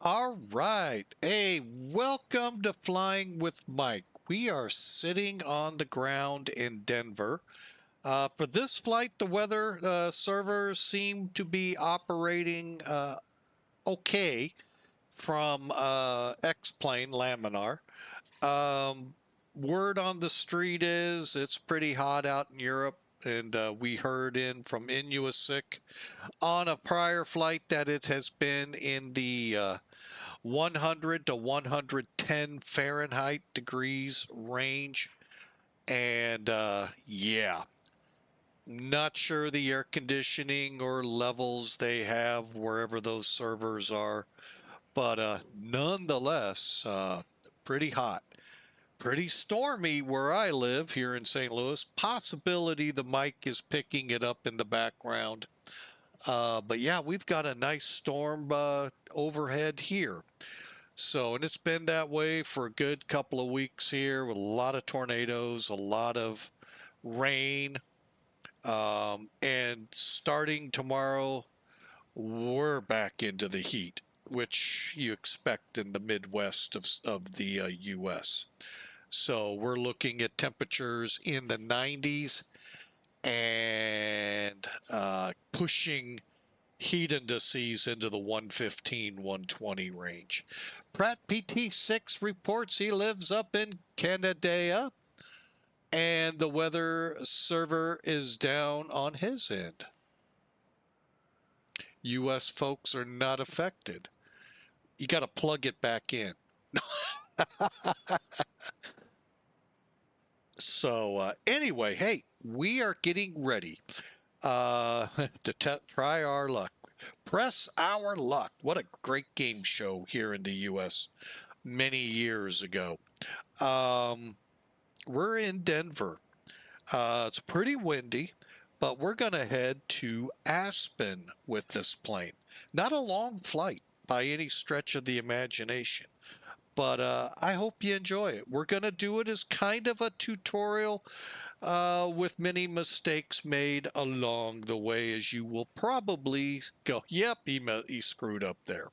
All right. Hey, welcome to Flying with Mike. We are sitting on the ground in Denver. For this flight, the weather servers seem to be operating okay from X-plane Laminar. Um, Word on the street is it's pretty hot out in Europe, and we heard in from Inuit on a prior flight that it has been in the 100 to 110 Fahrenheit degrees range. And yeah, not sure the air conditioning or levels they have wherever those servers are, but nonetheless, pretty hot. Pretty stormy where I live here in St. Louis. Possibility the mic is picking it up in the background. But yeah, we've got a nice storm overhead here. So, and it's been that way for a good couple of weeks here with a lot of tornadoes, a lot of rain. And starting tomorrow, we're back into the heat, which you expect in the Midwest of the U.S. So we're looking at temperatures in the 90s and pushing heat indices into the 115, 120 range. Pratt PT6 reports he lives up in Canada and the weather server is down on his end. U.S. folks are not affected. You got to plug it back in. So anyway, hey, we are getting ready to try our luck. Press our luck. What a great game show here in the U.S. many years ago. We're in Denver. It's pretty windy, but we're going to head to Aspen with this plane. Not a long flight by any stretch of the imagination, but I hope you enjoy it. We're going to do it as kind of a tutorial with many mistakes made along the way, as you will probably go, yep, he screwed up there.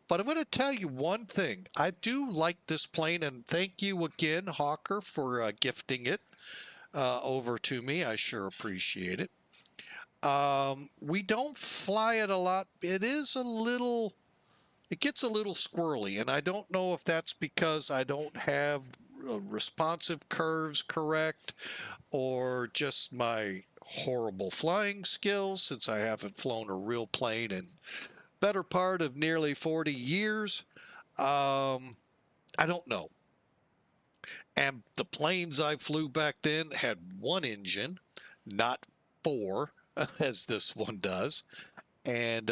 But I'm going to tell you one thing. I do like this plane, and thank you again, Hawker, for gifting it over to me. I sure appreciate it. We don't fly it a lot. It gets a little squirrely, and I don't know if that's because I don't have responsive curves correct or just my horrible flying skills, since I haven't flown a real plane in better part of nearly 40 years. I don't know. And the planes I flew back then had one engine, not four, as this one does. And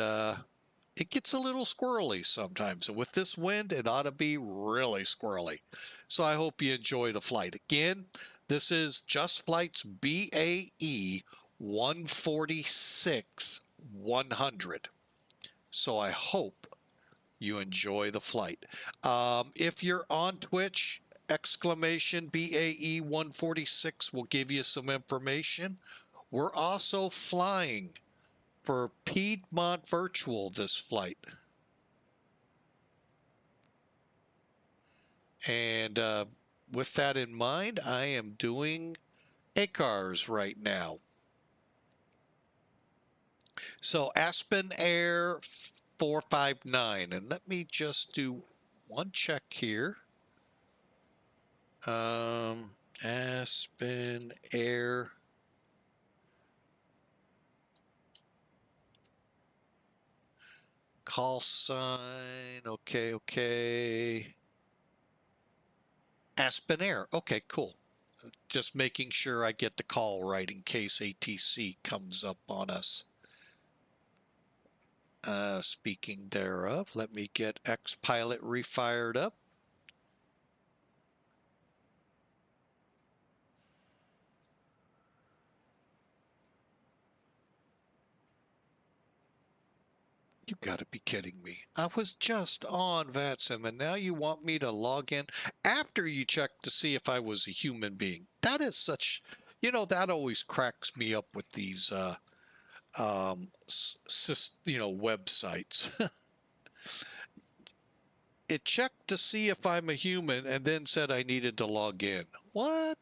it gets a little squirrely sometimes. And with this wind, it ought to be really squirrely. So I hope you enjoy the flight. Again, this is Just Flight's BAe 146-100. So I hope you enjoy the flight. If you're on Twitch, exclamation BAe146 will give you some information. We're also flying for Piedmont Virtual this flight. And with that in mind, I am doing ACARS right now. So Aspen Air 459, and let me just do one check here. Aspen Air. Call sign. Okay. Aspen Air. Okay, cool. Just making sure I get the call right in case ATC comes up on us. Speaking thereof, let me get X-Pilot refired up. You gotta be kidding me. I was just on VATSIM and now you want me to log in after you check to see if I was a human being. That is such, that always cracks me up with these websites. it checked to see if I'm a human and then said I needed to log in. What?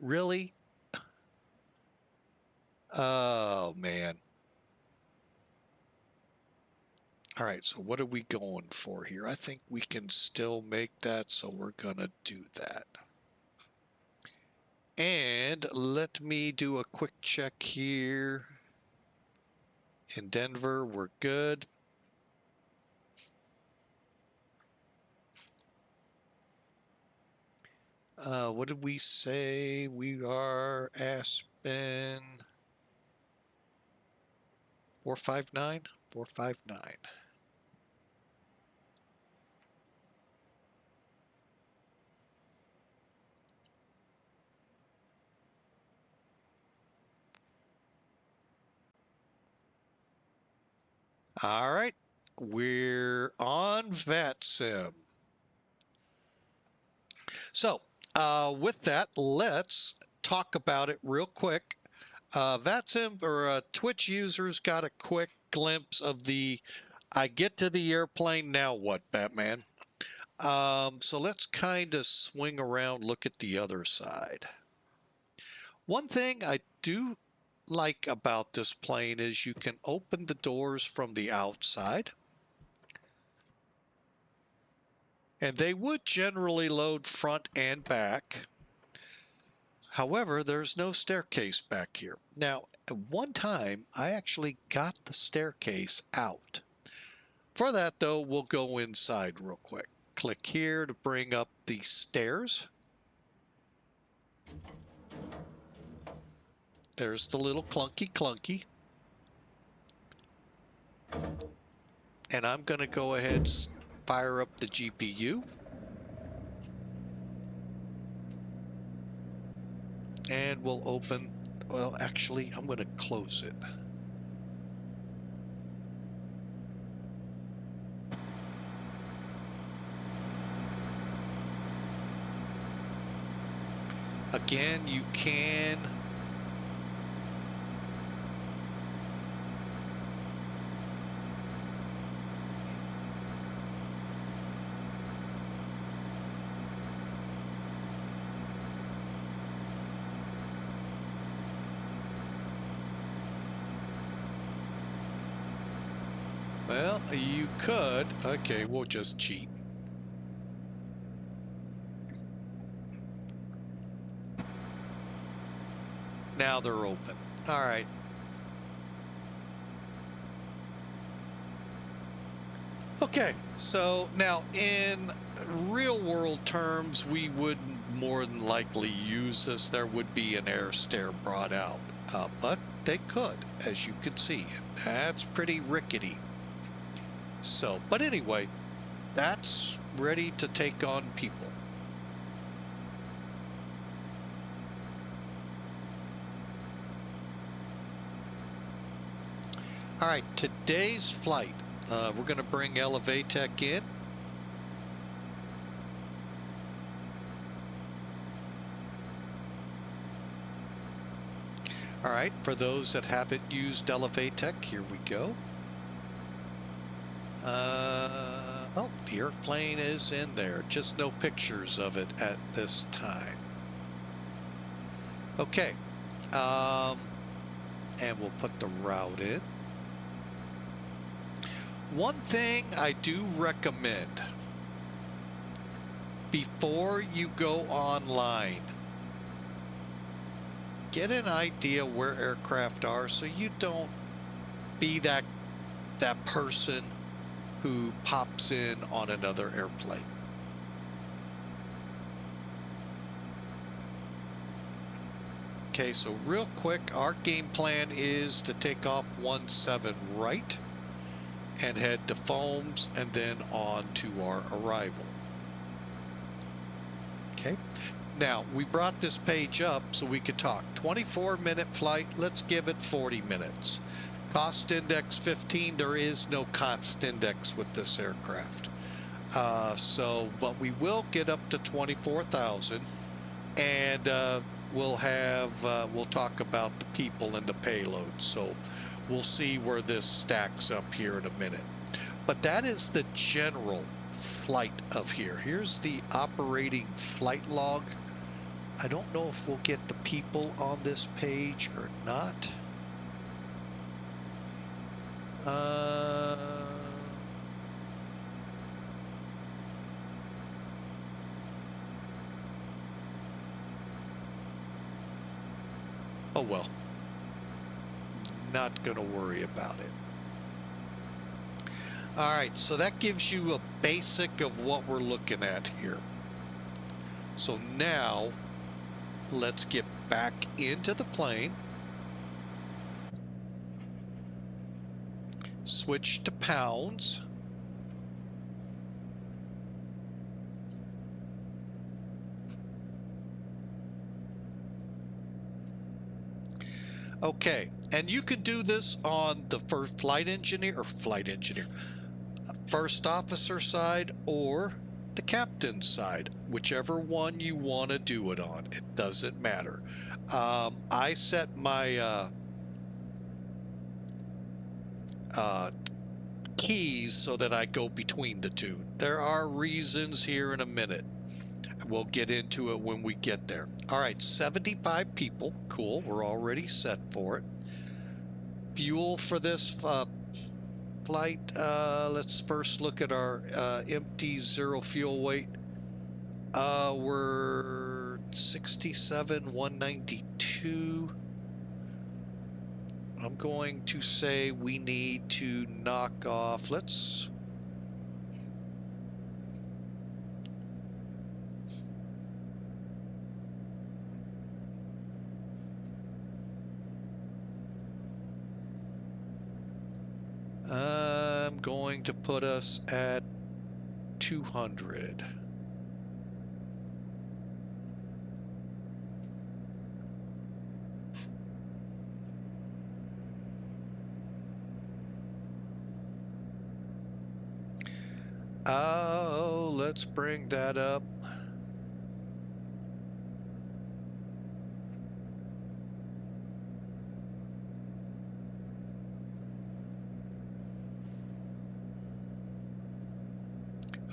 Really? Oh, man. All right, so what are we going for here? I think we can still make that, so we're going to do that. And let me do a quick check here. In Denver, we're good. What did we say? We are Aspen 459? 459. All right, we're on VATSIM. So with that, let's talk about it real quick. VATSIM or Twitch users got a quick glimpse of the I get to the airplane, now what, Batman? So let's kind of swing around, look at the other side. One thing I do like about this plane is you can open the doors from the outside. And they would generally load front and back. However, there's no staircase back here. Now, at one time, I actually got the staircase out. For that, though, we'll go inside real quick. Click here to bring up the stairs. There's the little clunky. And I'm going to go ahead and fire up the GPU. And we'll open, well, actually, I'm going to close it. Again, you can well, you could. Okay, we'll just cheat. Now they're open. All right. Okay, so now in real world terms, we would more than likely use this. There would be an air stair brought out, but they could, as you can see. That's pretty rickety. So, but anyway, that's ready to take on people. All right, today's flight, we're going to bring Saitek in. All right, for those that haven't used Saitek, here we go. Oh, the airplane is in there, just no pictures of it at this time. Okay, and we'll put the route in. One thing I do recommend before you go online, get an idea where aircraft are so you don't be that person who pops in on another airplane. Okay, so real quick, our game plan is to take off 17 right and head to Foams and then on to our arrival. Okay, now we brought this page up so we could talk. 24-minute flight, let's give it 40 minutes. Cost index 15, there is no cost index with this aircraft. But we will get up to 24,000 and we'll talk about the people and the payload. So we'll see where this stacks up here in a minute. But that is the general flight of here. Here's the operating flight log. I don't know if we'll get the people on this page or not. Oh well, not gonna worry about it. All right, so that gives you a basic of what we're looking at here. So now let's get back into the plane. Switch to pounds. Okay, and you can do this on the first first officer side or the captain's side, whichever one you want to do it on. It doesn't matter. I set my keys so that I go between the two. There are reasons here in a minute. We'll get into it when we get there. All right, 75 people. Cool, we're already set for it. Fuel for this flight. Let's first look at our empty zero fuel weight. We're 67,192. I'm going to say we need to knock off, let's I'm going to put us at 200. Oh, let's bring that up.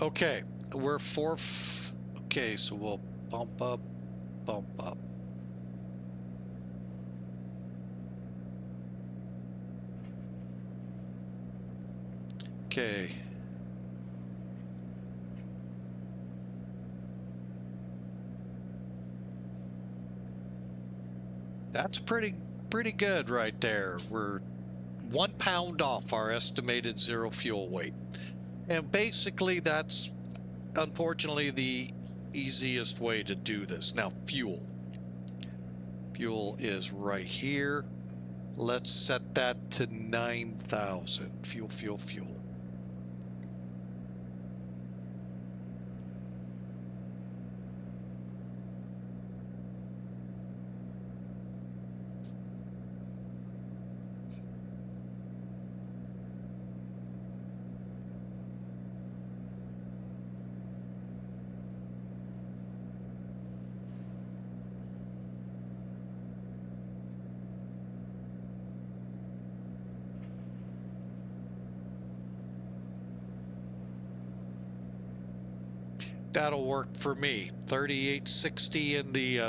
Okay, we're okay, so we'll bump up, bump up. Okay. That's pretty good right there. We're 1 pound off our estimated zero fuel weight. And basically that's unfortunately the easiest way to do this. Now fuel. Fuel is right here. Let's set that to 9,000. Fuel. That'll work for me. 3860 in the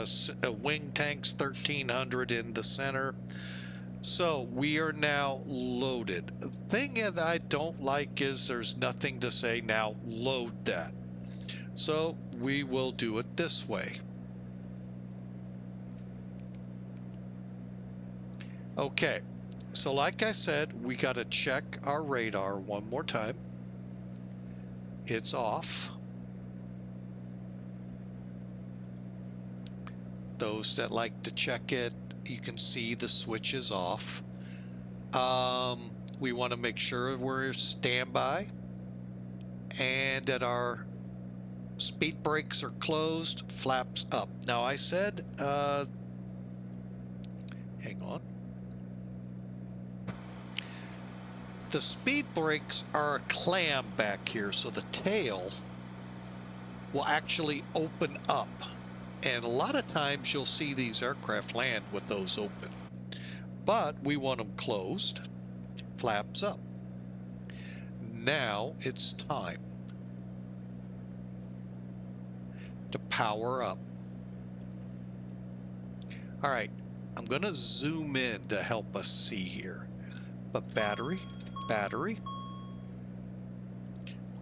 wing tanks, 1300 in the center. So we are now loaded. The thing that I don't like is there's nothing to say now load that. So we will do it this way. Okay, so like I said, we got to check our radar one more time. It's off. Those that like to check it, you can see the switch is off. We want to make sure we're standby and that our speed brakes are closed, flaps up. Now I said, hang on. The speed brakes are a clam back here, so the tail will actually open up. And a lot of times you'll see these aircraft land with those open. But we want them closed, flaps up. Now it's time to power up. All right, I'm going to zoom in to help us see here. But battery,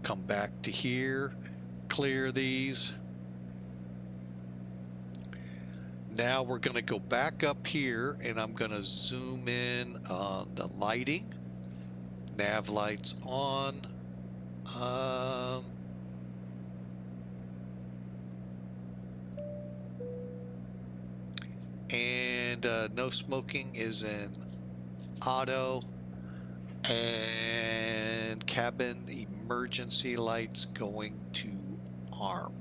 come back to here, clear these. Now we're going to go back up here and I'm going to zoom in on the lighting. Nav lights on. And no smoking is in auto. And cabin emergency lights going to arm.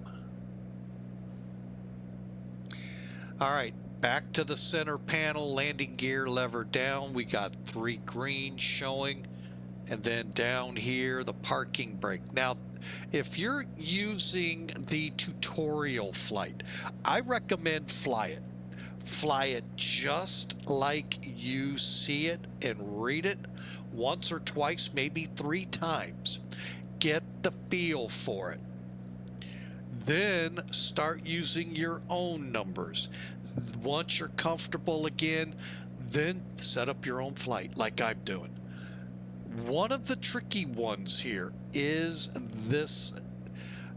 All right, back to the center panel, landing gear lever down. We got 3 greens showing. And then down here, the parking brake. Now, if you're using the tutorial flight, I recommend fly it. Fly it just like you see it and read it once or twice, maybe 3 times. Get the feel for it. Then start using your own numbers. Once you're comfortable again, then set up your own flight like I'm doing. One of the tricky ones here is this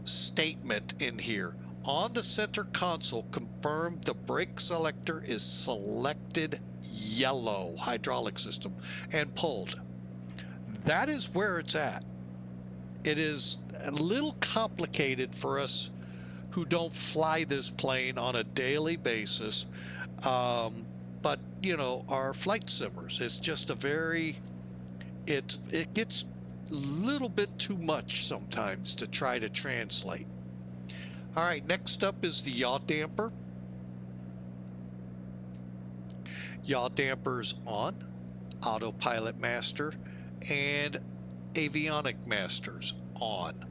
statement in here. On the center console, confirm the brake selector is selected yellow, hydraulic system, and pulled. That is where it's at. It is a little complicated for us who don't fly this plane on a daily basis. But, you know, our flight simmers, it's just a very... It gets a little bit too much sometimes to try to translate. All right, next up is the yaw damper. Yaw dampers on, autopilot master, and avionic masters on.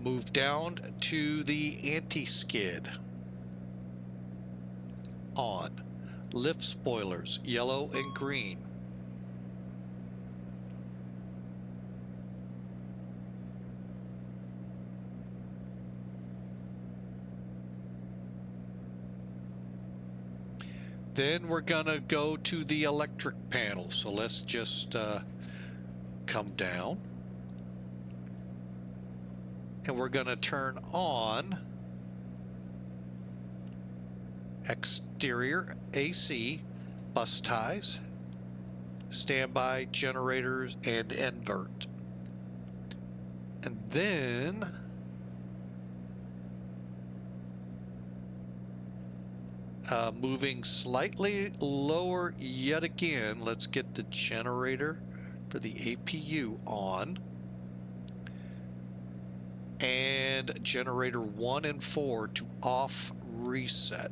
Move down to the anti-skid. On. Lift spoilers, yellow and green. Then we're gonna go to the electric panel. So let's just come down. And we're gonna turn on exterior AC, bus ties, standby generators, and invert. And then moving slightly lower yet again, let's get the generator for the APU on. And generator 1 and 4 to off reset.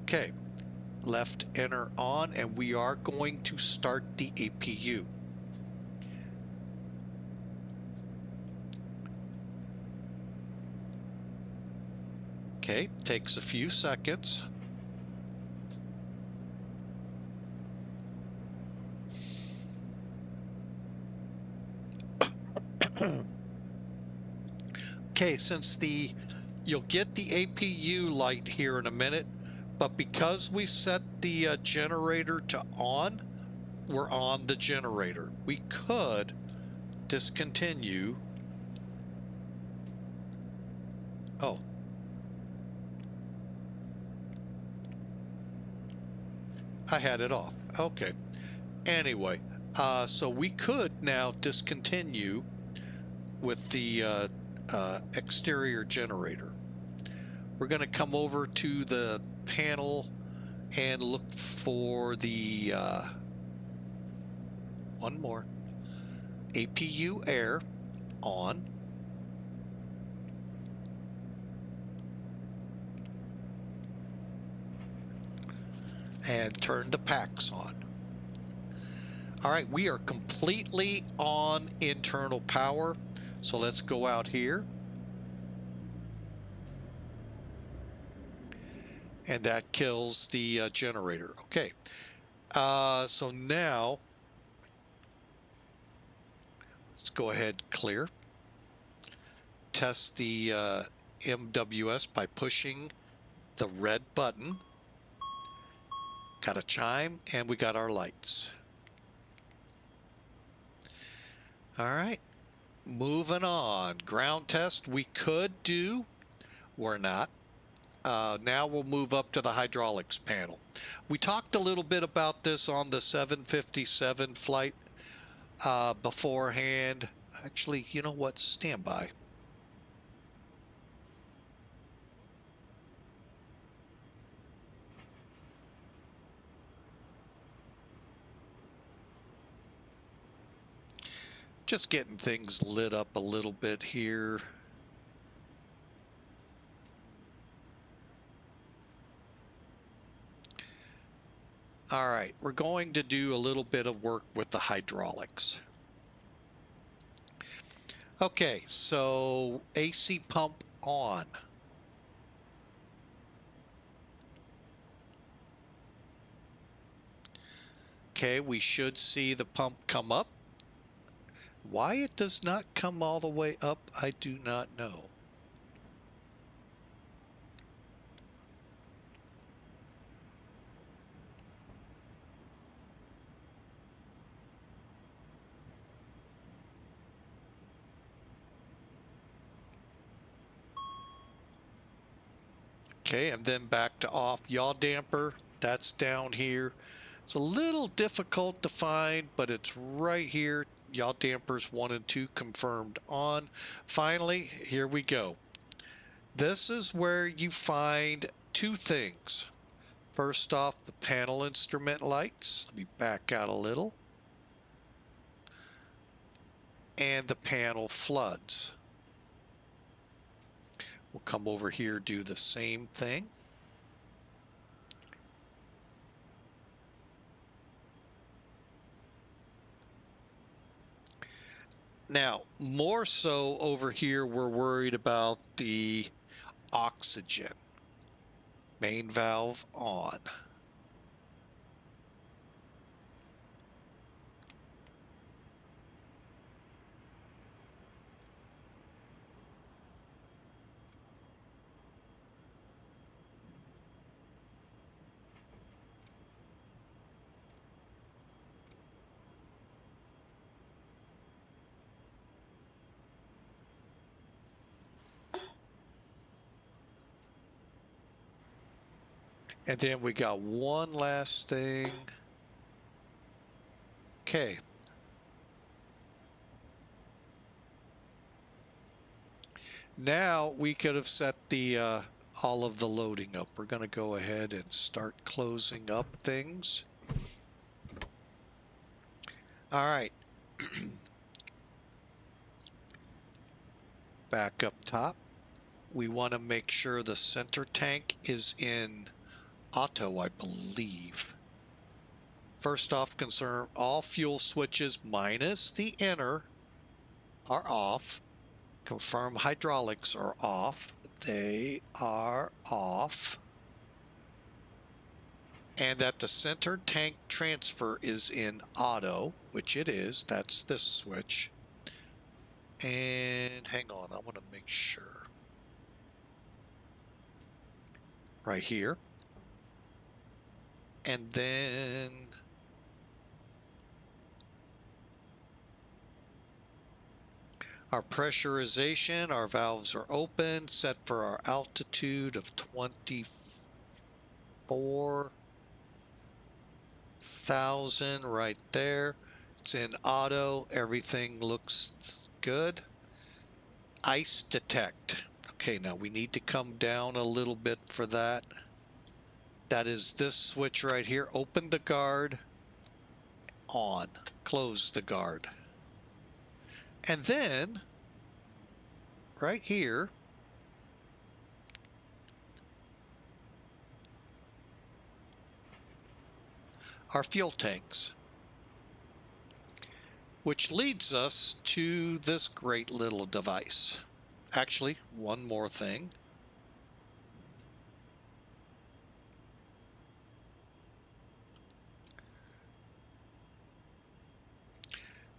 Okay, left enter on, and we are going to start the APU. Okay, takes a few seconds. Okay, since you'll get the APU light here in a minute, but because we set the generator to on, we're on the generator. We could discontinue. Oh. I had it off. Okay. Anyway, so we could now discontinue with the exterior generator. We're going to come over to the panel and look for the one more APU air on. And turn the packs on. All right, we are completely on internal power. So let's go out here. and that kills the generator. Okay, so now let's go ahead and clear. Test the MWS by pushing the red button. Got a chime, and we got our lights. All right, moving on. Ground test we could do, we're not. Now we'll move up to the hydraulics panel. We talked a little bit about this on the 757 flight beforehand. Actually, you know what? Stand by. Just getting things lit up a little bit here. All right, we're going to do a little bit of work with the hydraulics. Okay, so AC pump on. Okay, we should see the pump come up. Why it does not come all the way up, I do not know. Okay, and then back to off. Yaw damper, that's down here. It's a little difficult to find, but it's right here. Yaw dampers 1 and 2 confirmed on. Finally, here we go. This is where you find two things. First off, the panel instrument lights. Let me back out a little. And the panel floods. We'll come over here, do the same thing. Now, more so over here, we're worried about the oxygen. Main valve on. And then we got one last thing. Okay. Now we could have set the all of the loading up. We're going to go ahead and start closing up things. All right. Back up top. We want to make sure the center tank is in auto, I believe. First off, concern all fuel switches minus the inner are off. Confirm hydraulics are off. They are off. And that the center tank transfer is in auto, which it is. That's this switch. And hang on, I want to make sure. Right here. And then our pressurization, our valves are open, set for our altitude of 24,000 right there. It's in auto, everything looks good. Ice detect. Okay, now we need to come down a little bit for that. That is this switch right here. Open the guard, on, close the guard. And then, right here, our fuel tanks. Which leads us to this great little device. Actually, one more thing.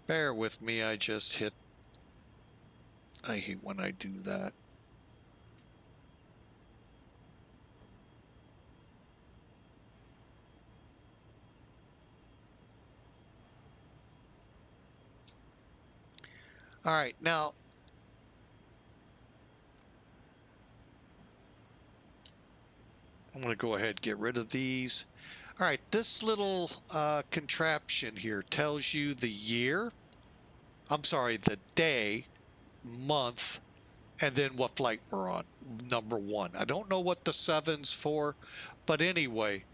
Bear with me, I just hit, I hate when I do that. All right, now I'm going to go ahead and get rid of these. All right, this little contraption here tells you the year, I'm sorry, the day, month, and then what flight we're on, number 1. I don't know what the 7's for, but anyway,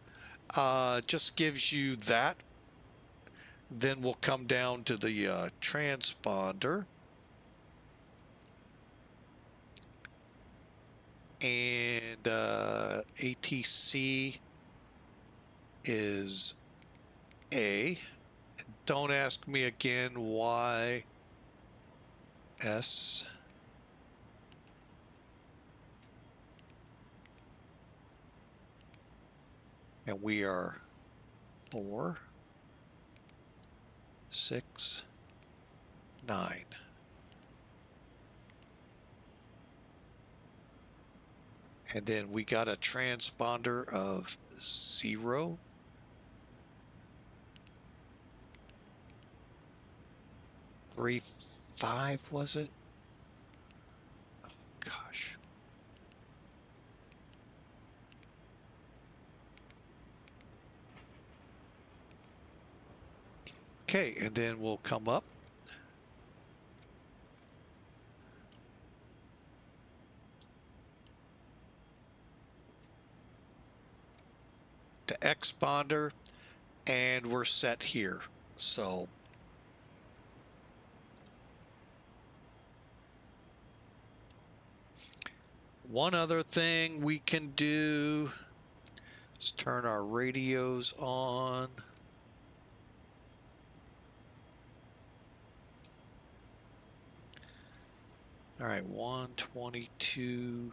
just gives you that. Then we'll come down to the transponder. And ATC is A. Don't ask me again why S. And we are 4, 6, 9. And then we got a transponder of 0, 3, 5, was it? Oh, gosh. Okay, and then we'll come up. To exponder, and we're set here. So one other thing we can do is turn our radios on. All right, 122.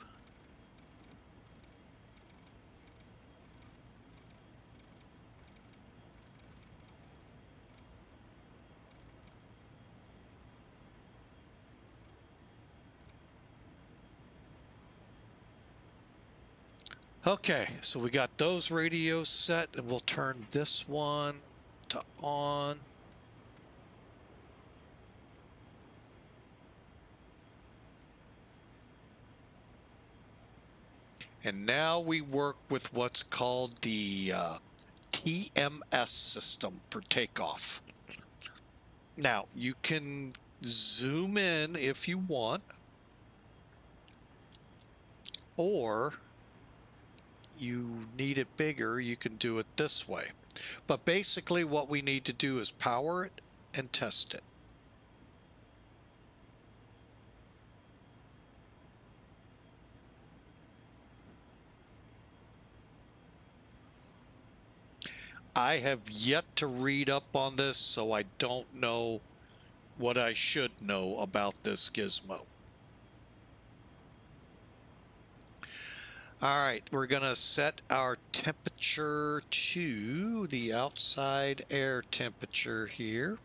Okay, so we got those radios set, and we'll turn this one to on. And now we work with what's called the TMS system for takeoff. Now, you can zoom in if you want, or you need it bigger, you can do it this way. But basically what we need to do is power it and test it. I have yet to read up on this, so I don't know what I should know about this gizmo. All right, we're going to set our temperature to the outside air temperature here.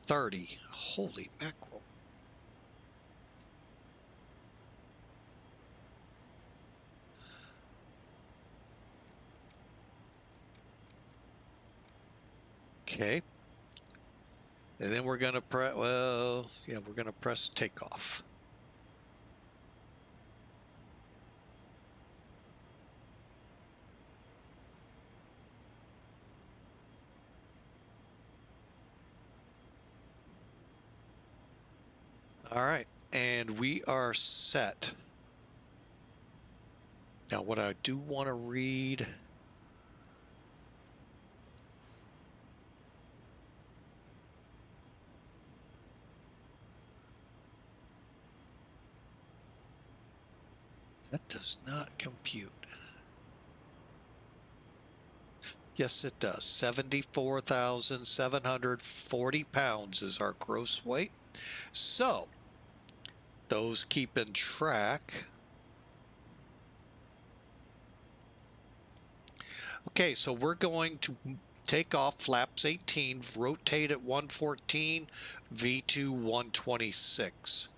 .30. Holy mackerel. Okay. And then we're going to press, well, yeah, we're going to press takeoff. All right, and we are set. Now, what I do want to read, that does not compute. Yes, it does. 74,740 pounds is our gross weight. So, those keeping track. Okay, so we're going to take off flaps 18, rotate at 114, V2 126.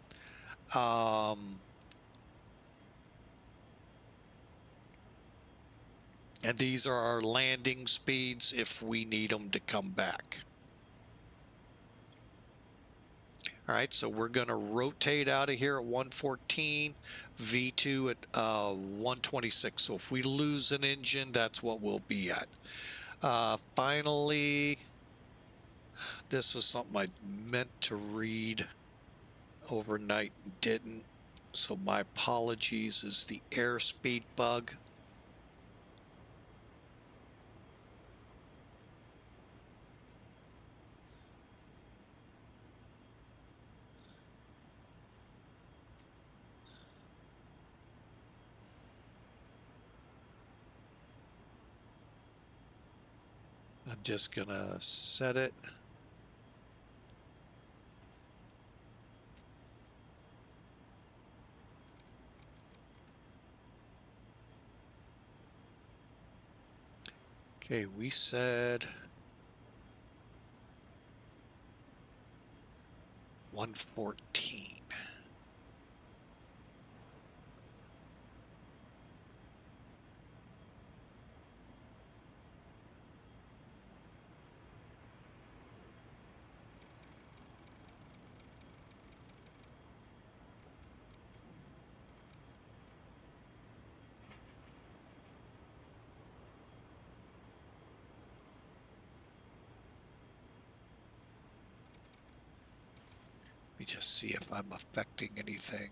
And these are our landing speeds if we need them to come back. All right, so we're going to rotate out of here at 114, V2 at 126. So if we lose an engine, that's what we'll be at. Finally, this is something I meant to read overnight and didn't. So my apologies, is the airspeed bug. I'm just gonna set it. Okay, we said 114. Let me just see if I'm affecting anything.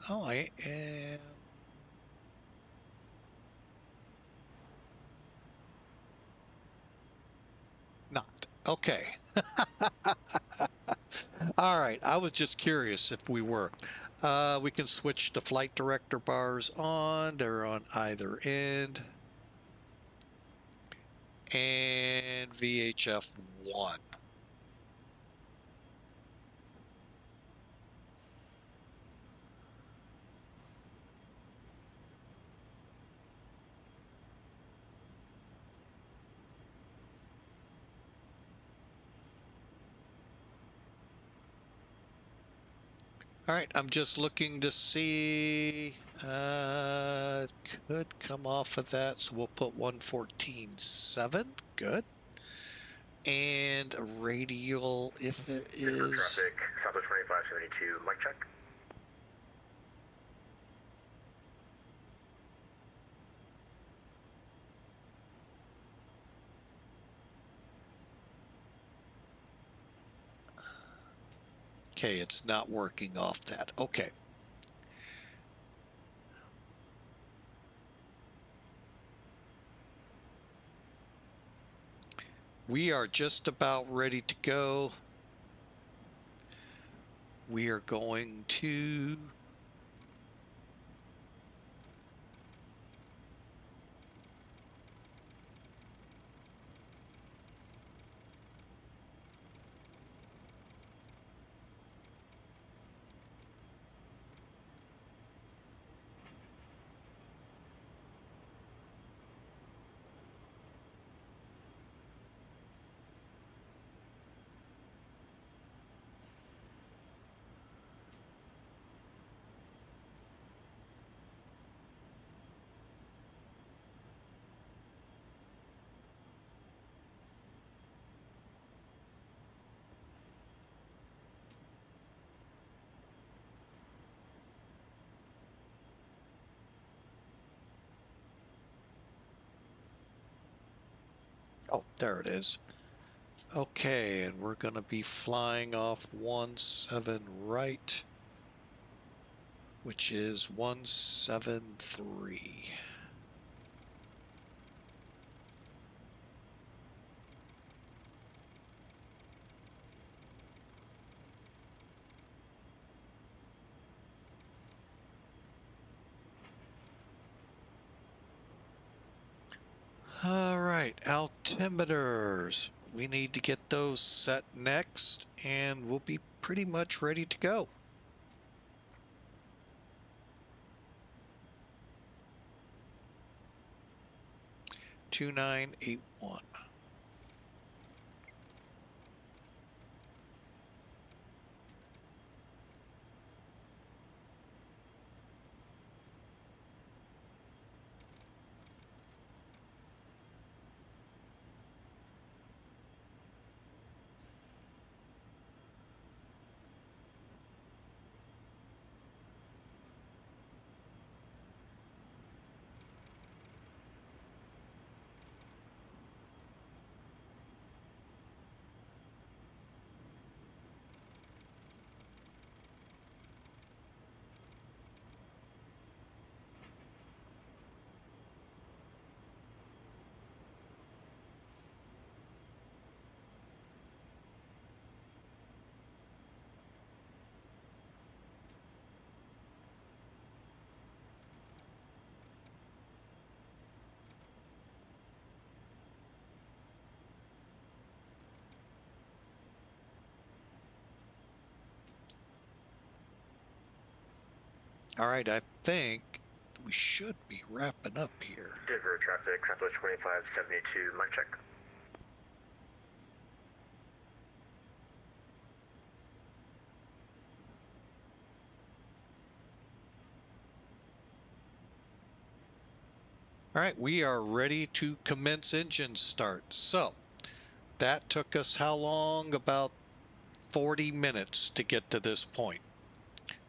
Oh, I am. Not. Okay. All right. I was just curious if we were. We can switch the flight director bars on. They're on either end. And VHF 1. All right, I'm just looking to see, could come off of that, so we'll put 114.7, good. And radial, if it is... Traffic, Southwest 2572, mic check. Okay, it's not working off that. Okay. We are just about ready to go. We are going to... Oh, there it is. Okay, and we're going to be flying off 17 right, which is 173. All right, altimeters. We need to get those set next, and we'll be pretty much ready to go. 2981. All right, I think we should be wrapping up here. Denver traffic, Southwest 2572, mic check. All right, we are ready to commence engine start. So that took us how long? About 40 minutes to get to this point.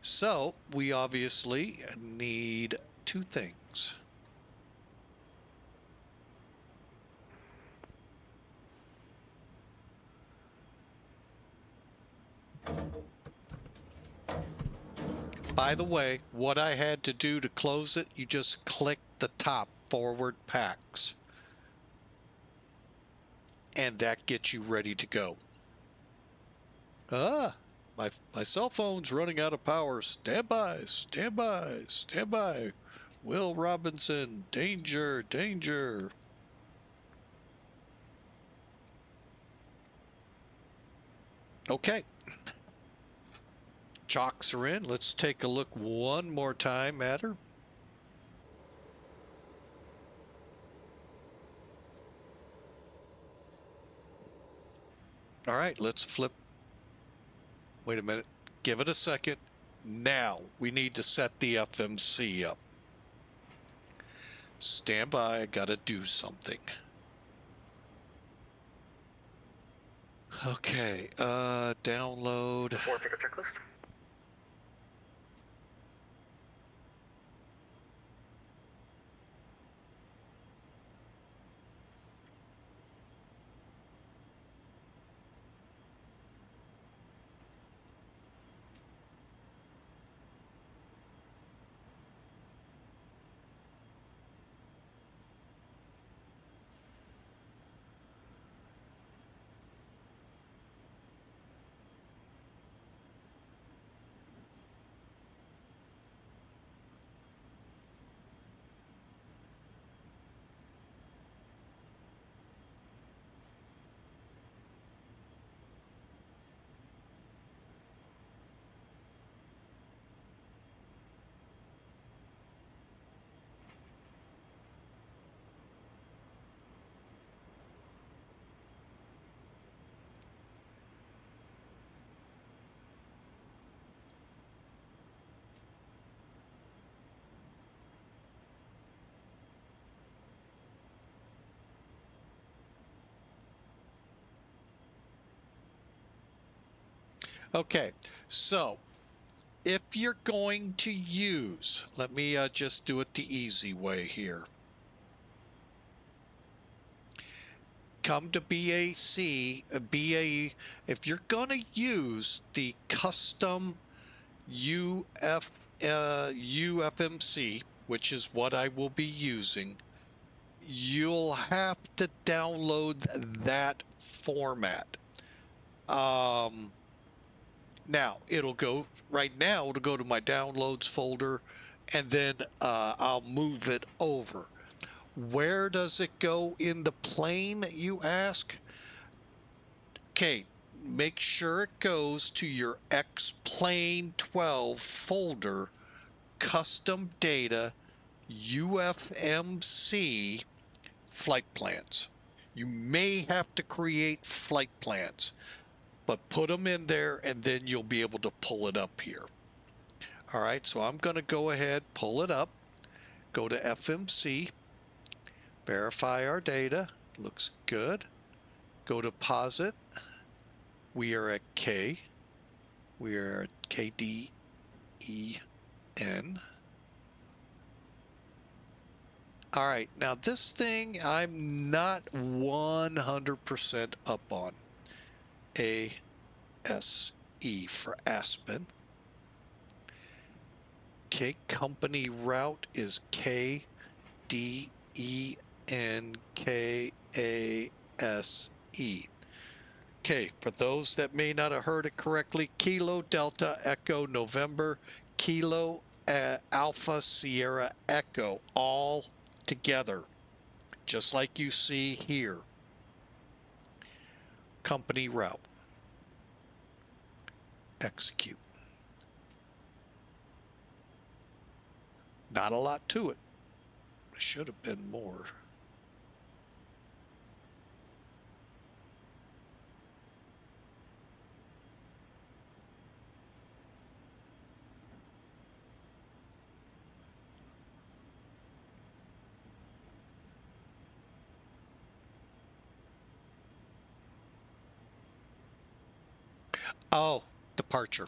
So we obviously need two things. By the way, what I had to do to close it, you just click the top forward packs. And that gets you ready to go. My cell phone's running out of power. Stand by, stand by, stand by. Will Robinson, danger, danger. Okay. Chocks are in. Let's take a look one more time at her. All right, let's flip. Wait a minute. Give it a second. Now we need to set the FMC up. Stand by. I gotta do something. Okay. Download. Or pickup checklist. Okay, so if you're going to use, let me just do it the easy way here. Come to BAe, if you're going to use the custom UFMC, which is what I will be using, you'll have to download that format. Now it'll go to my downloads folder, and then I'll move it over. Where does it go in the plane, you ask? Okay, make sure it goes to your X-Plane 12 folder, custom data, UFMC flight plans. You may have to create flight plans, but put them in there and then you'll be able to pull it up here. All right, so I'm going to go ahead, pull it up, go to FMC, verify our data, looks good. Go to POSIT. We are at K. We are at KDEN. All right, now this thing I'm not 100% up on. ASE for Aspen. Okay, company route is KDENKASE. Okay, for those that may not have heard it correctly, Kilo Delta Echo November Kilo Alpha Sierra Echo, all together, just like you see here. Company route. Execute. Not a lot to it. There should have been more. Oh, departure.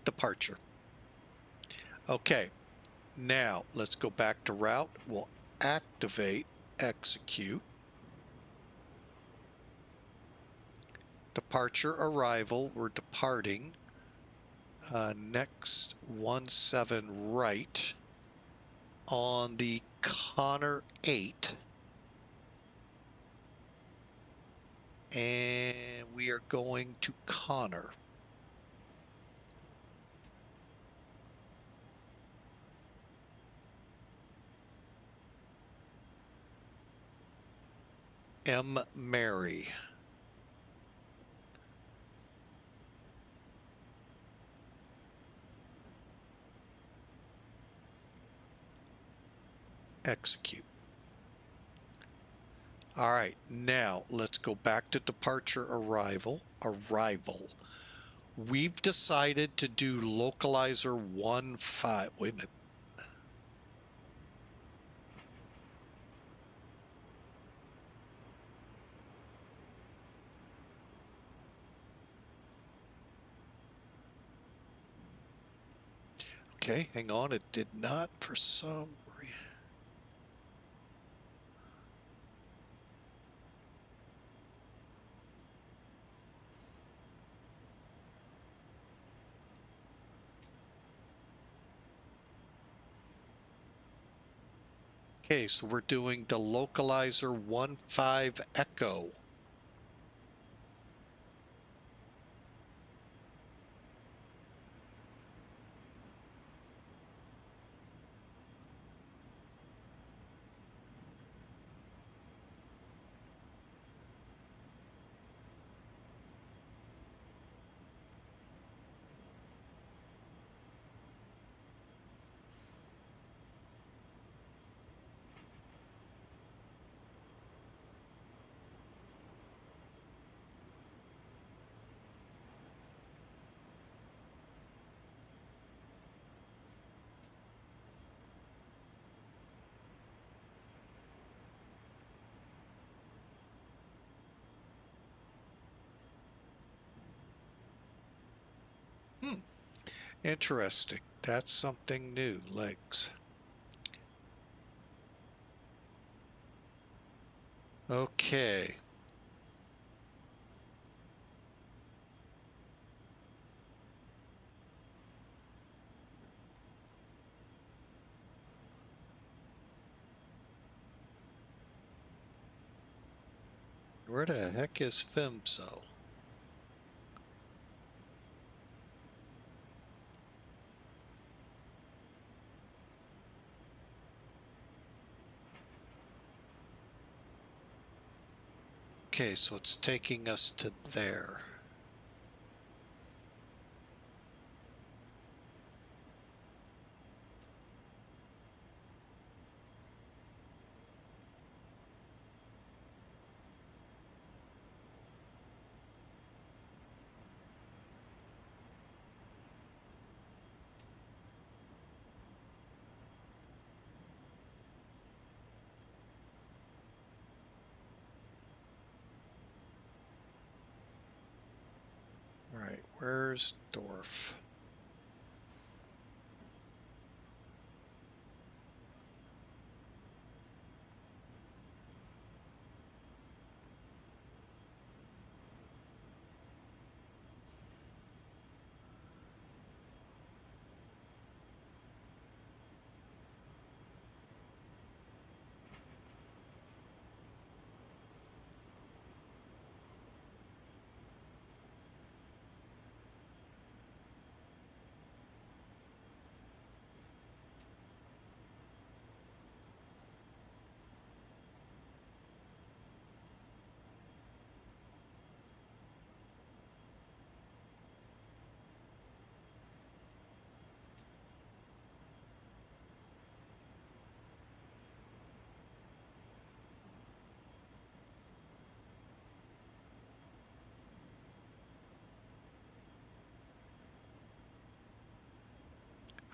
Departure. Okay, now let's go back to route. We'll activate execute. Departure arrival. We're departing. Next 17 right on the Connor 8. And we are going to Connor. M. Mary. Execute. All right, now let's go back to departure arrival. We've decided to do localizer 1.5. Wait a minute. Okay, hang on. It did not for some reason. Okay, so we're doing the localizer 1.5 echo. Interesting. That's something new. Legs. Okay. Where the heck is FIMSO? Okay, so it's taking us to there. right, where's Dorf?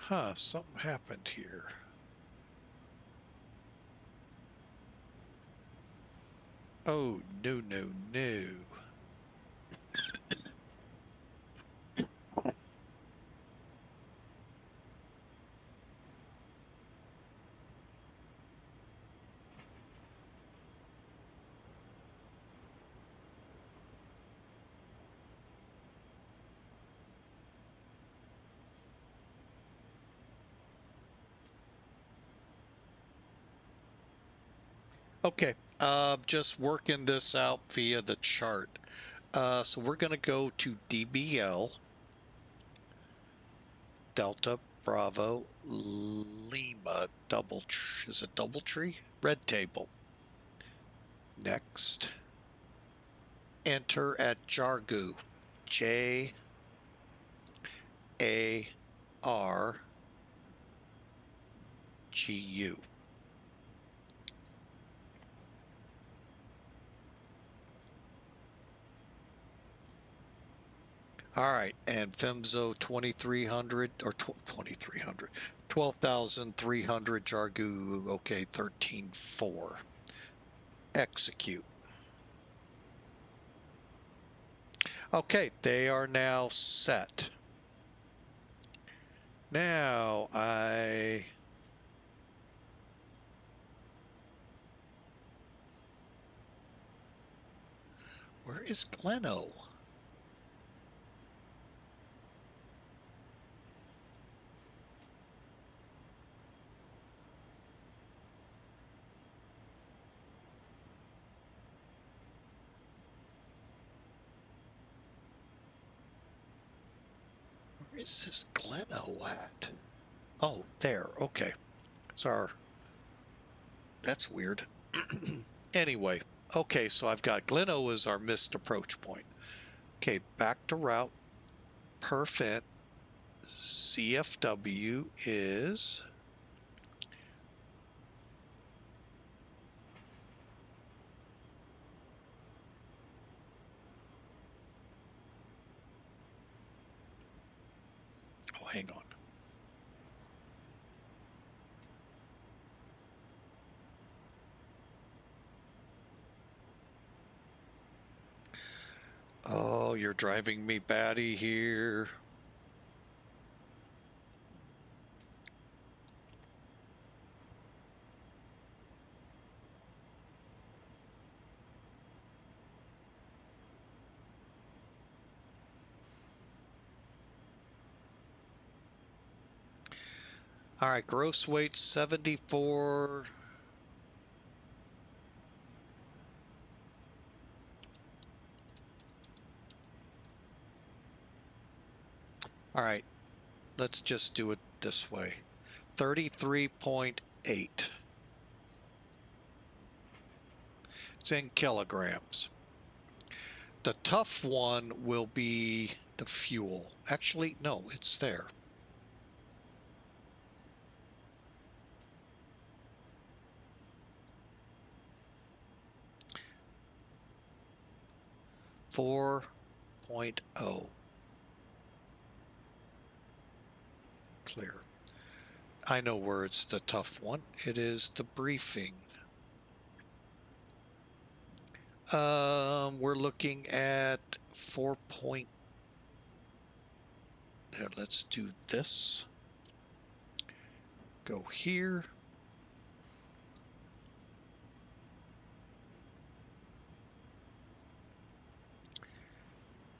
Huh, something happened here. Oh, no, no, no. Okay, just working this out via the chart. So we're going to go to DBL, Delta Bravo Lima is it Doubletree? Red table. Next. Enter at Jargu. JAR GU. All right, and FEMZO 2300 or 2300, 12,300 Jargu. Okay, 13.4. Execute. Okay, they are now set. Now where is Gleno? Where is this Gleno at? Oh, there. Okay. Sorry. That's weird. Anyway, okay, so I've got Gleno as our missed approach point. Okay, back to route. Perfect. CFW is hang on. Oh, you're driving me batty here. All right, gross weight 74. All right, let's just do it this way. 33.8. It's in kilograms. The tough one will be the fuel. Actually, no, it's there. Four. 0.0. Clear. I know where it's the tough one. It is the briefing. We're looking at 4.2. Here, let's do this. Go here.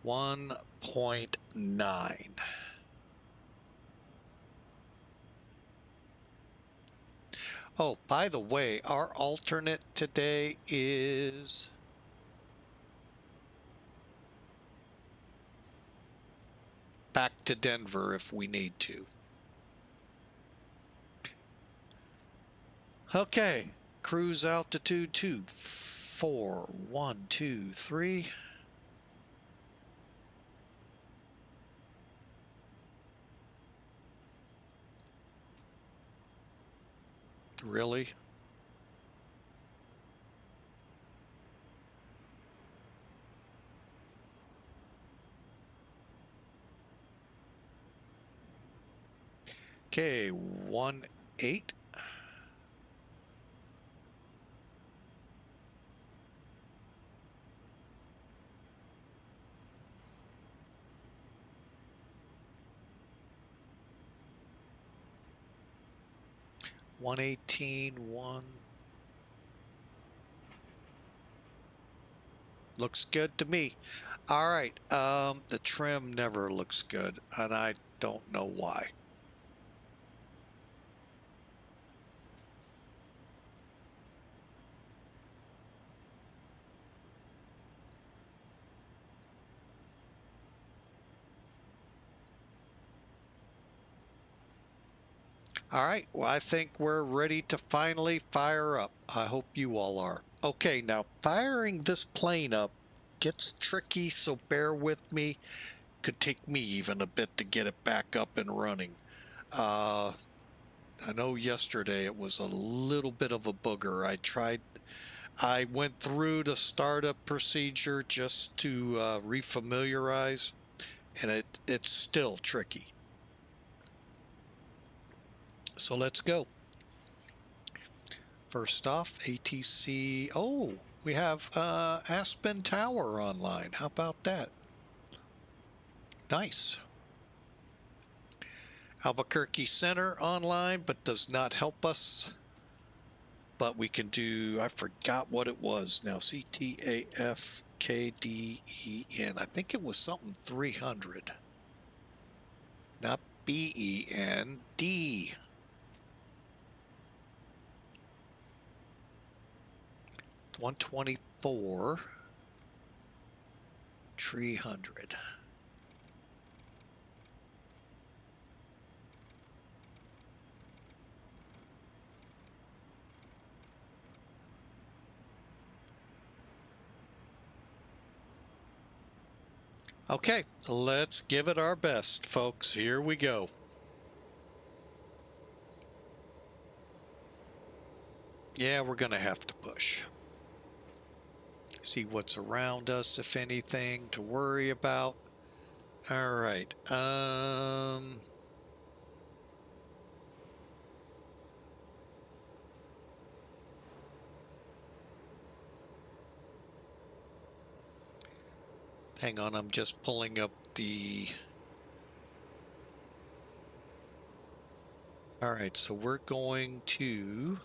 .9. Oh, by the way, our alternate today is back to Denver if we need to. Okay, cruise altitude 24123. Really? Okay, 18. One looks good to me. All right, the trim never looks good, and I don't know why. All right, well, I think we're ready to finally fire up. I hope you all are. Okay, now firing this plane up gets tricky, so bear with me. Could take me even a bit to get it back up and running. I know yesterday it was a little bit of a booger. I went through the startup procedure just to refamiliarize, and it's still tricky. So let's go. First off, ATC. Oh, we have Aspen Tower online. How about that? Nice. Albuquerque Center online, but does not help us. But we can do, I forgot what it was now. CTAF KDEN. I think it was something 300. Not BEN. D. 124. 300. Okay, let's give it our best, folks. Here we go. Yeah, we're going to have to push. See what's around us, if anything, to worry about. All right. Hang on, I'm just pulling up the... All right, so we're going to...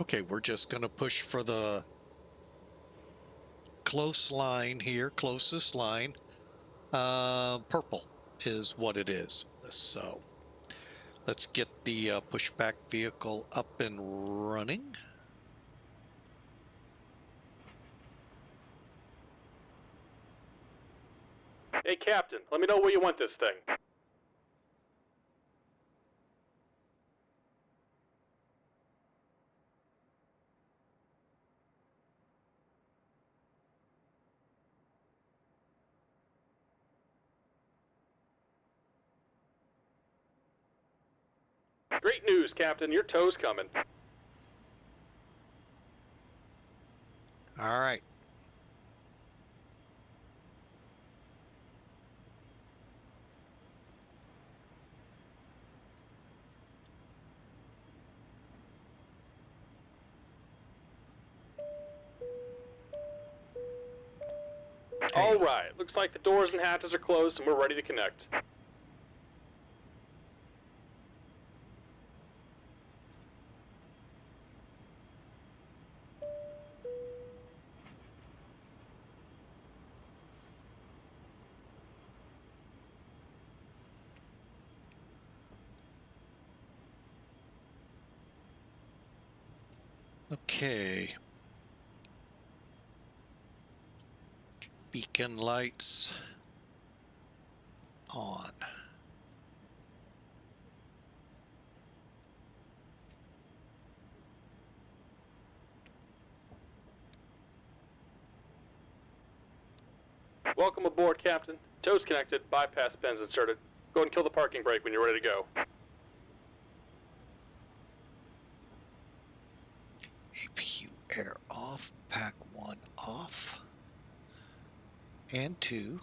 Okay, we're just going to push for the close line here, closest line. Purple is what it is. So let's get the pushback vehicle up and running. Hey, Captain, let me know where you want this thing. Great news, Captain. Your tow's coming. All right. All right, looks like the doors and hatches are closed and we're ready to connect. Okay. Beacon lights on. Welcome aboard, Captain. Toes connected, bypass pins inserted. Go ahead and kill the parking brake when you're ready to go. APU air off, pack 1 off, and 2.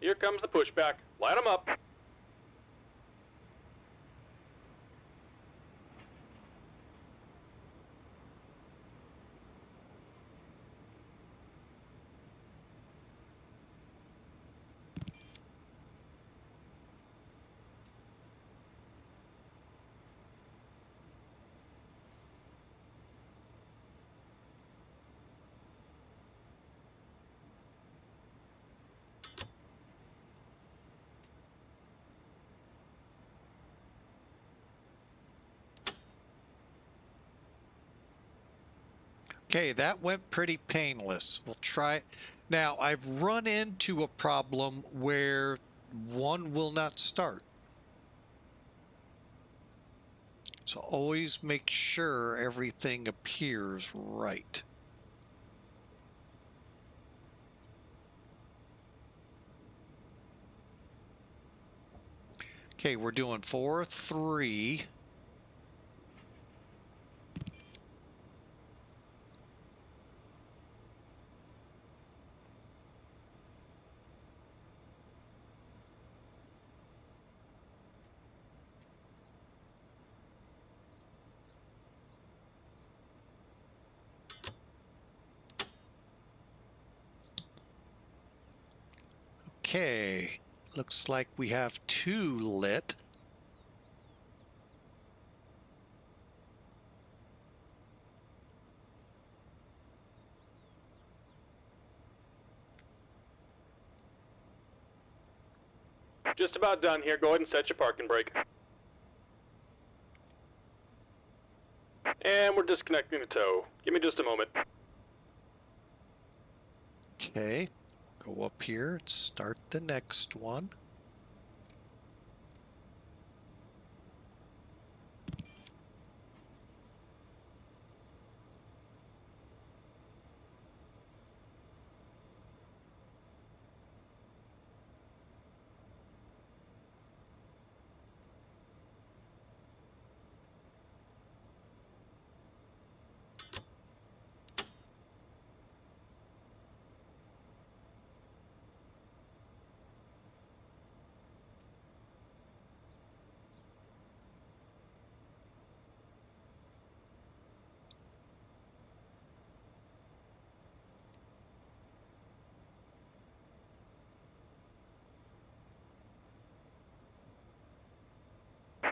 Here comes the pushback. Light them up. Okay, that went pretty painless. We'll try. Now, I've run into a problem where one will not start. So always make sure everything appears right. Okay, we're doing 4-3. Okay, looks like we have 2 lit. Just about done here. Go ahead and set your parking brake. And we're disconnecting the tow. Give me just a moment. Okay, go up here and start the next one.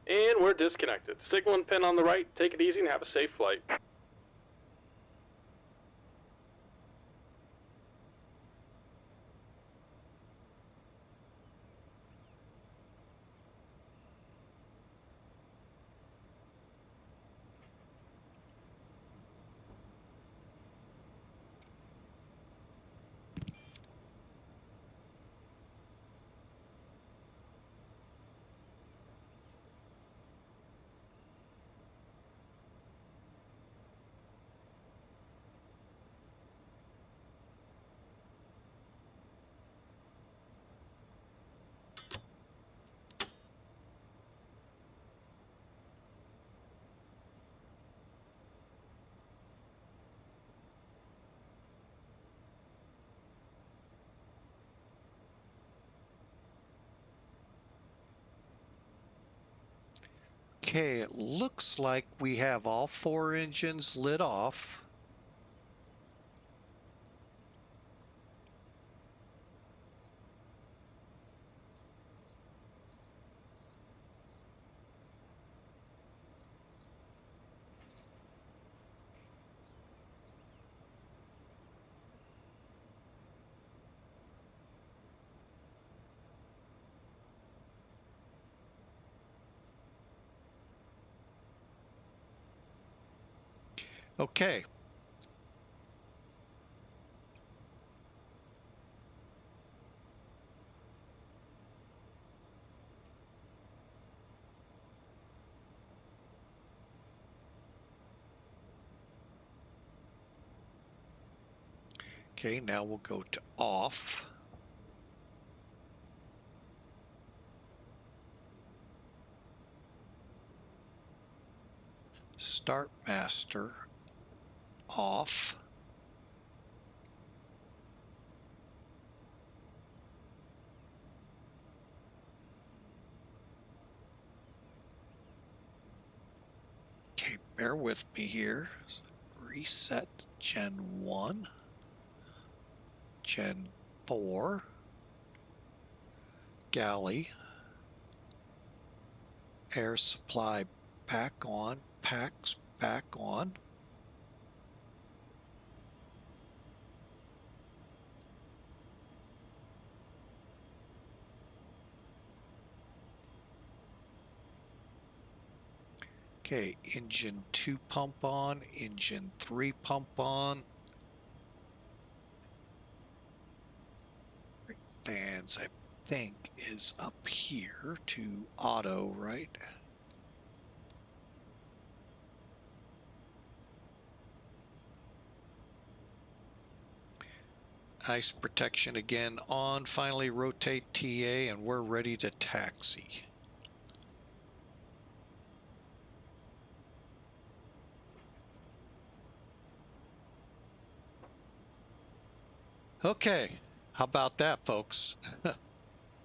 And we're disconnected. Signal and pin on the right. Take it easy and have a safe flight. Okay, it looks like we have all 4 engines lit off. Okay. Okay, now we'll go to off. Start master off. Okay, bear with me here. Reset Gen 1, Gen 4, galley, air supply back on, packs back on. Okay, engine 2 pump on, engine 3 pump on. Fans, I think, is up here to auto, right? Ice protection again on. Finally rotate TA and we're ready to taxi. Okay, how about that, folks?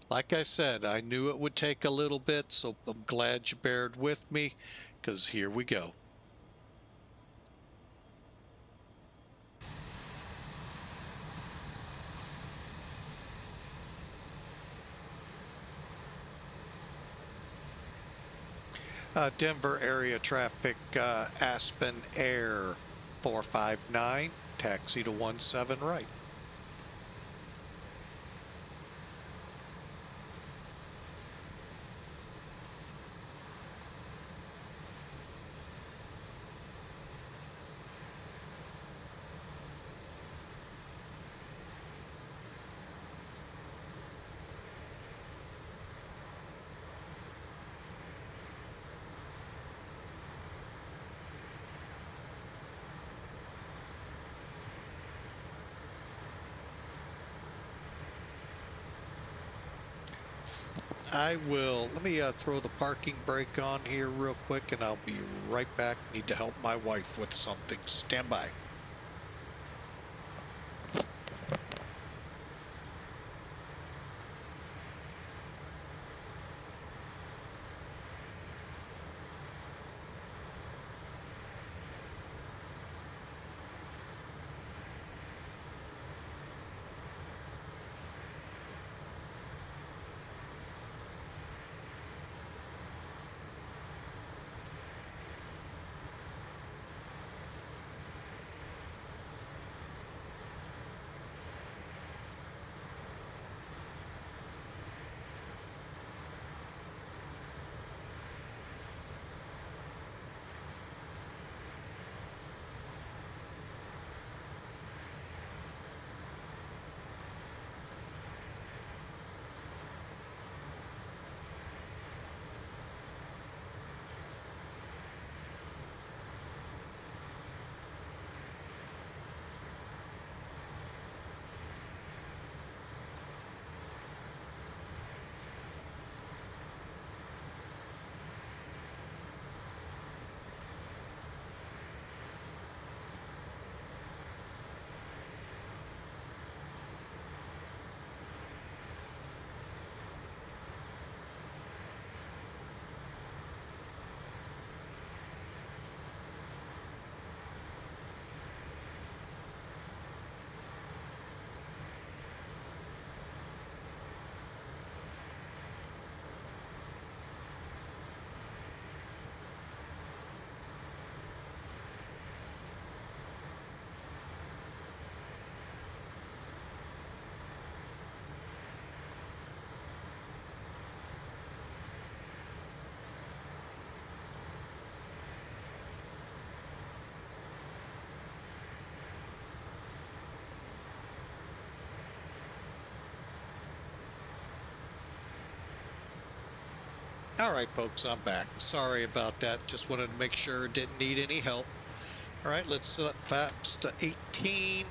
Like I said, I knew it would take a little bit, so I'm glad you bared with me, because here we go. Denver area traffic, Aspen Air 459, taxi to 17 right. Let me throw the parking brake on here real quick and I'll be right back. Need to help my wife with something. Stand by. All right, folks, I'm back. Sorry about that. Just wanted to make sure it didn't need any help. All right, let's set flaps to 18.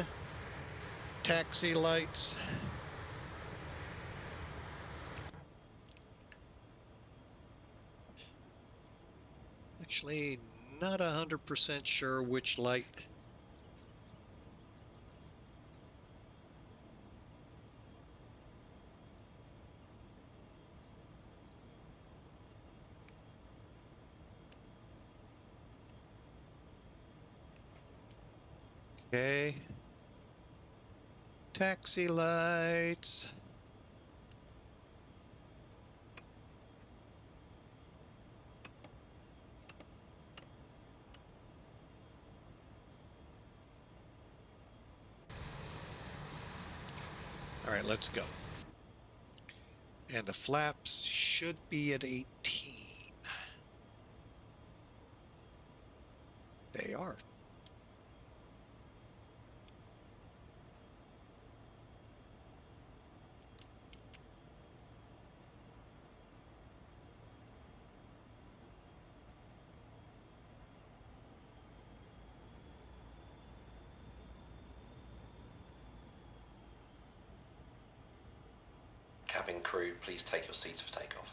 Taxi lights. Actually, not 100% sure which light. Okay. Taxi lights. All right, let's go. And the flaps should be at 18. They are. Cabin crew, please take your seats for takeoff.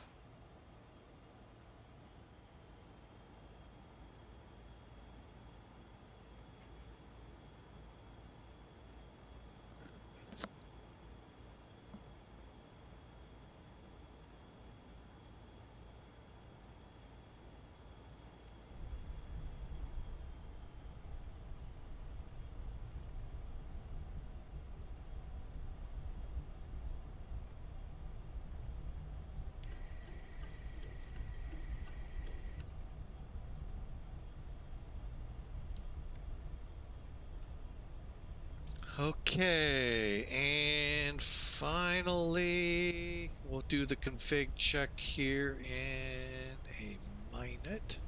Okay, and finally, we'll do the config check here in a minute.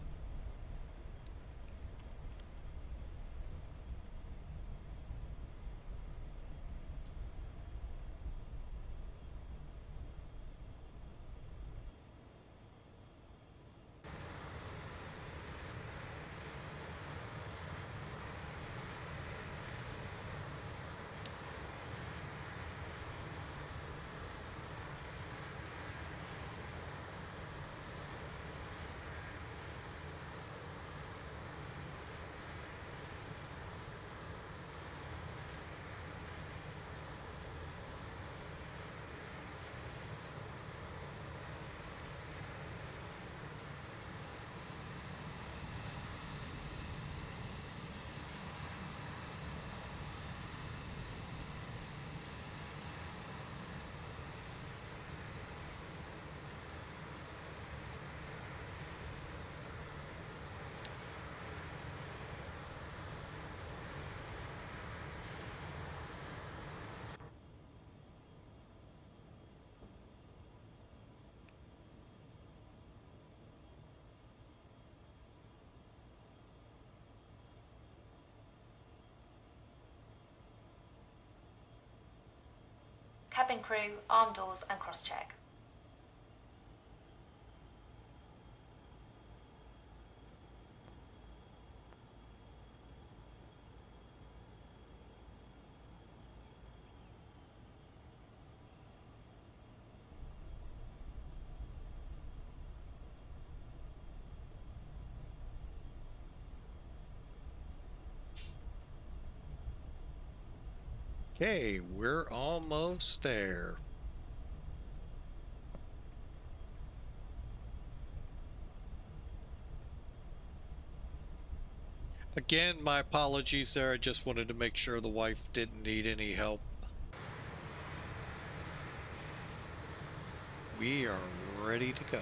Cabin crew, arm doors and cross-check. Okay, we're almost there. Again, my apologies there. I just wanted to make sure the wife didn't need any help. We are ready to go.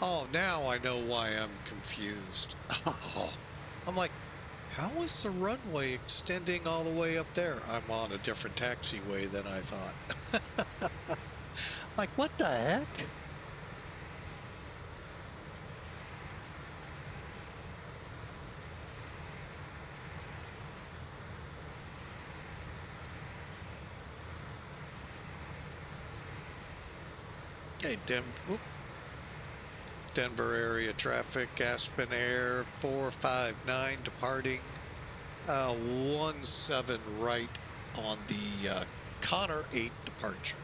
Oh, now I know why I'm confused. Oh, I'm like, how is the runway extending all the way up there? I'm on a different taxiway than I thought. Like, what the heck? Okay, Denver area traffic, Aspen Air 459 departing 17 right on the Connor 8 departure.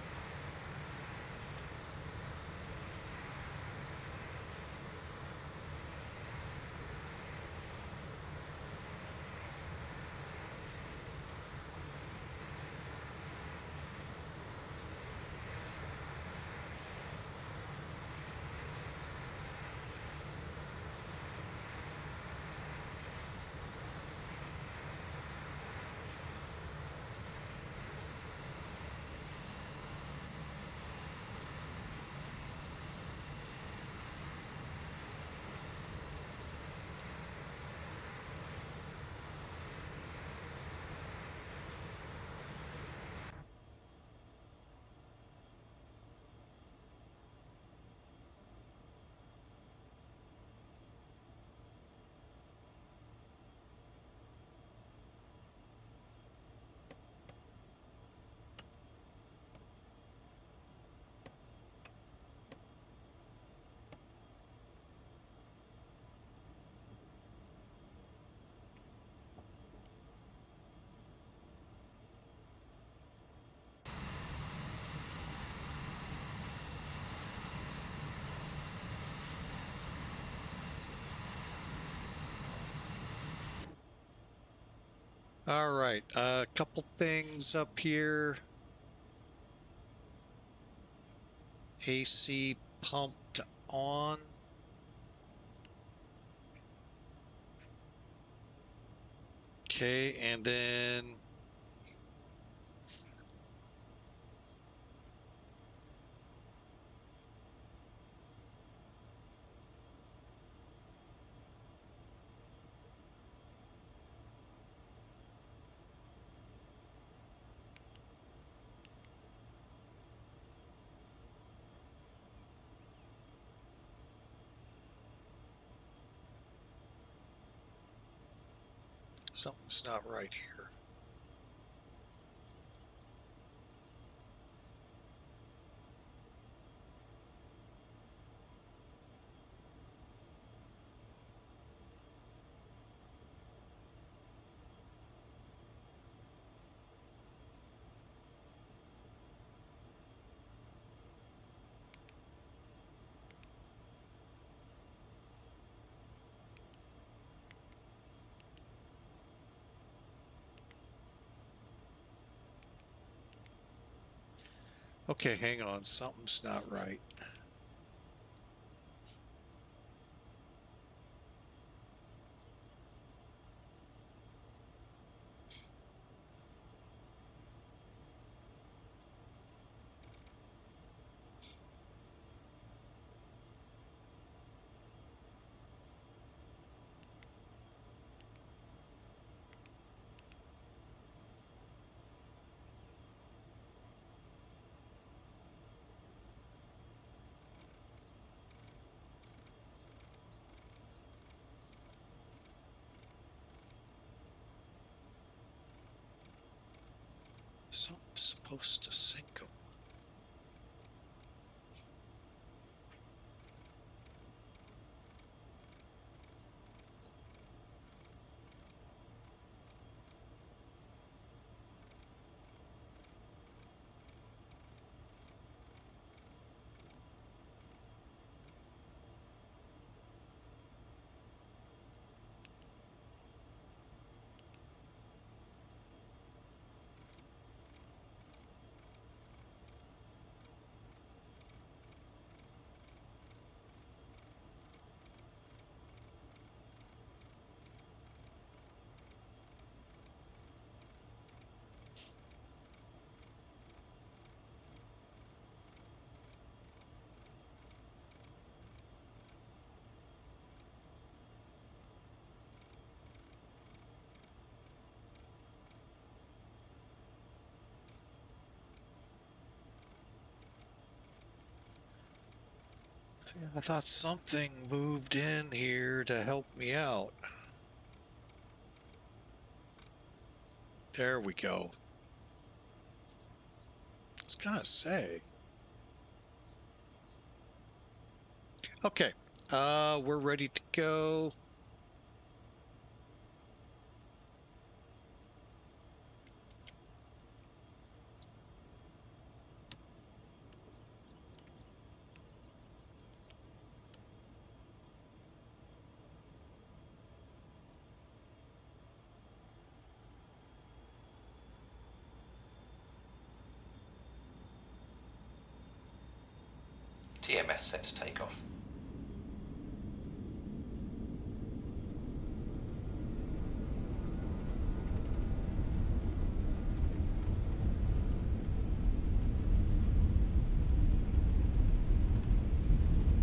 All right, a couple things up here. AC pumped on. Okay, and then something's not right here. Okay, hang on, something's not right. Something's supposed to sink them. I thought something moved in here to help me out. There we go. I was gonna say. Okay, we're ready to go. TMS set to take off.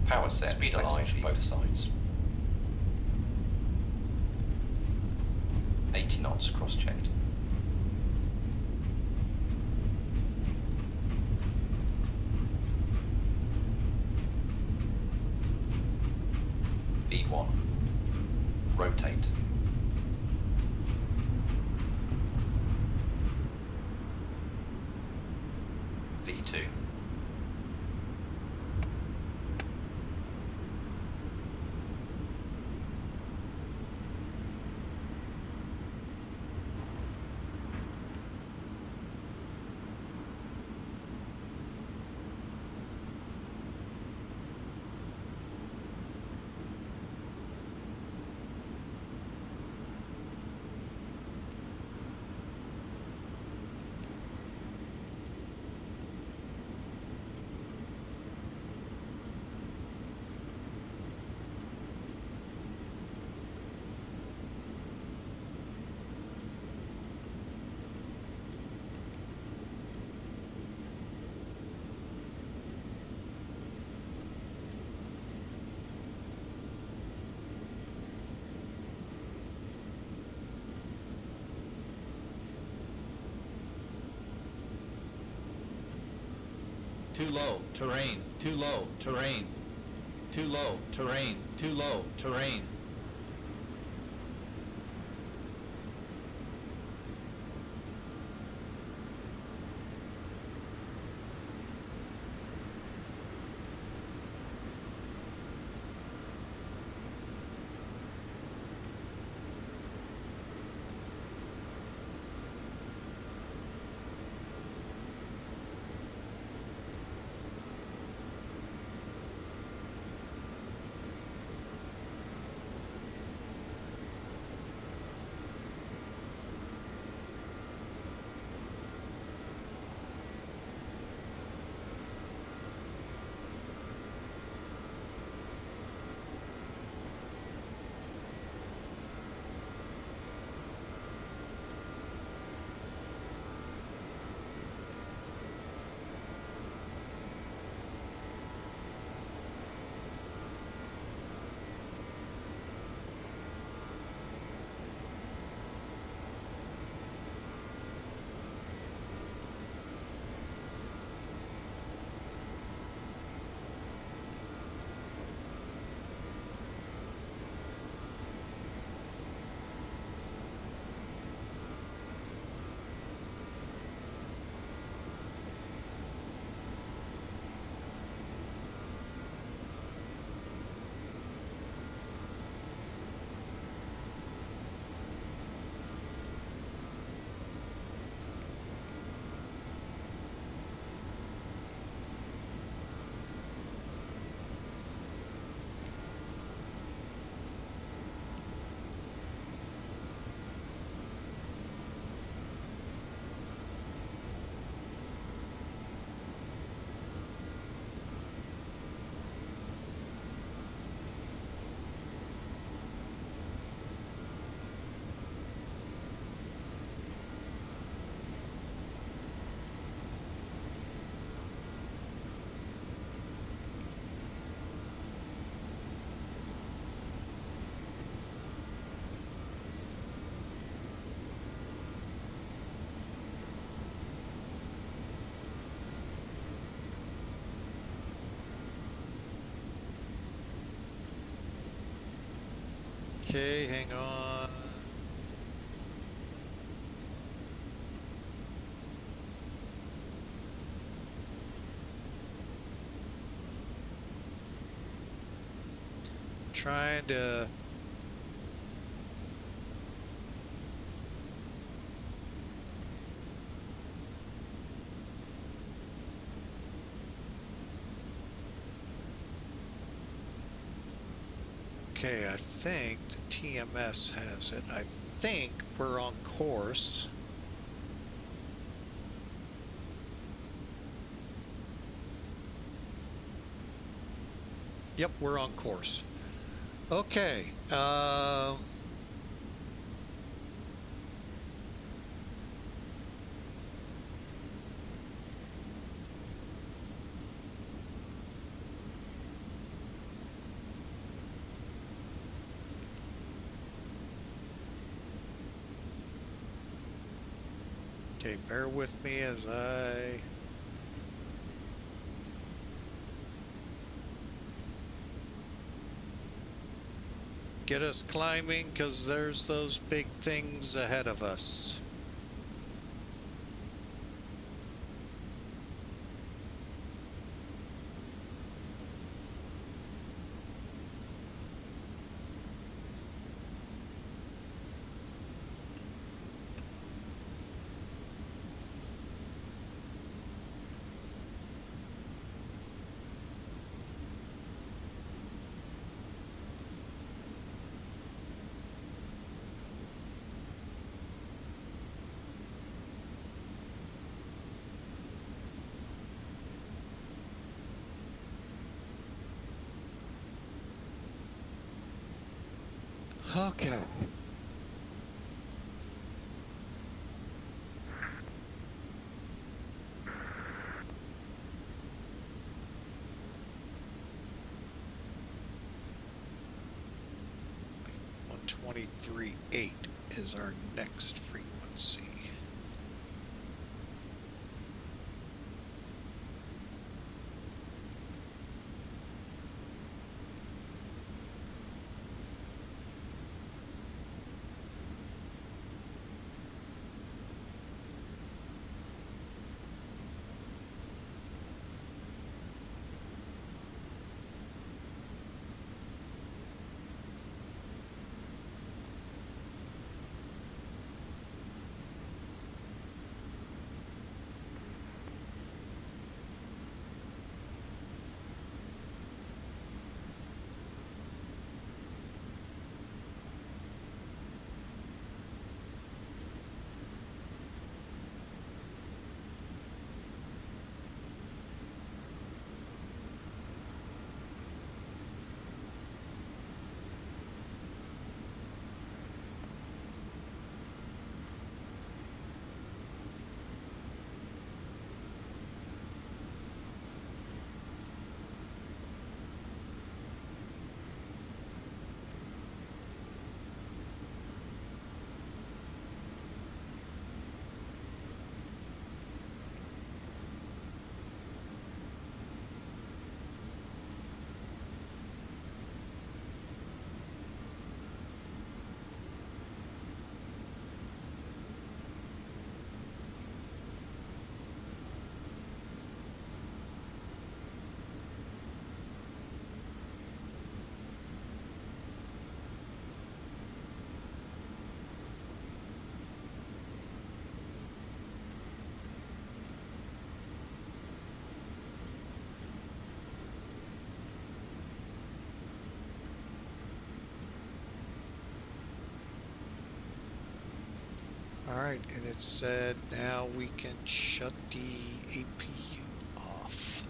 Power set, speed aligned both sides. 80 knots cross-checked. V1. Rotate. V2. Too low, terrain, too low, terrain. Too low, terrain, too low, terrain. Okay, hang on. Trying to okay, I think the TMS has it. I think we're on course. Yep, we're on course. Okay. Okay, bear with me as I get us climbing, because there's those big things ahead of us. Okay. .23.8 is our next frequency. All right, and it said now we can shut the APU off.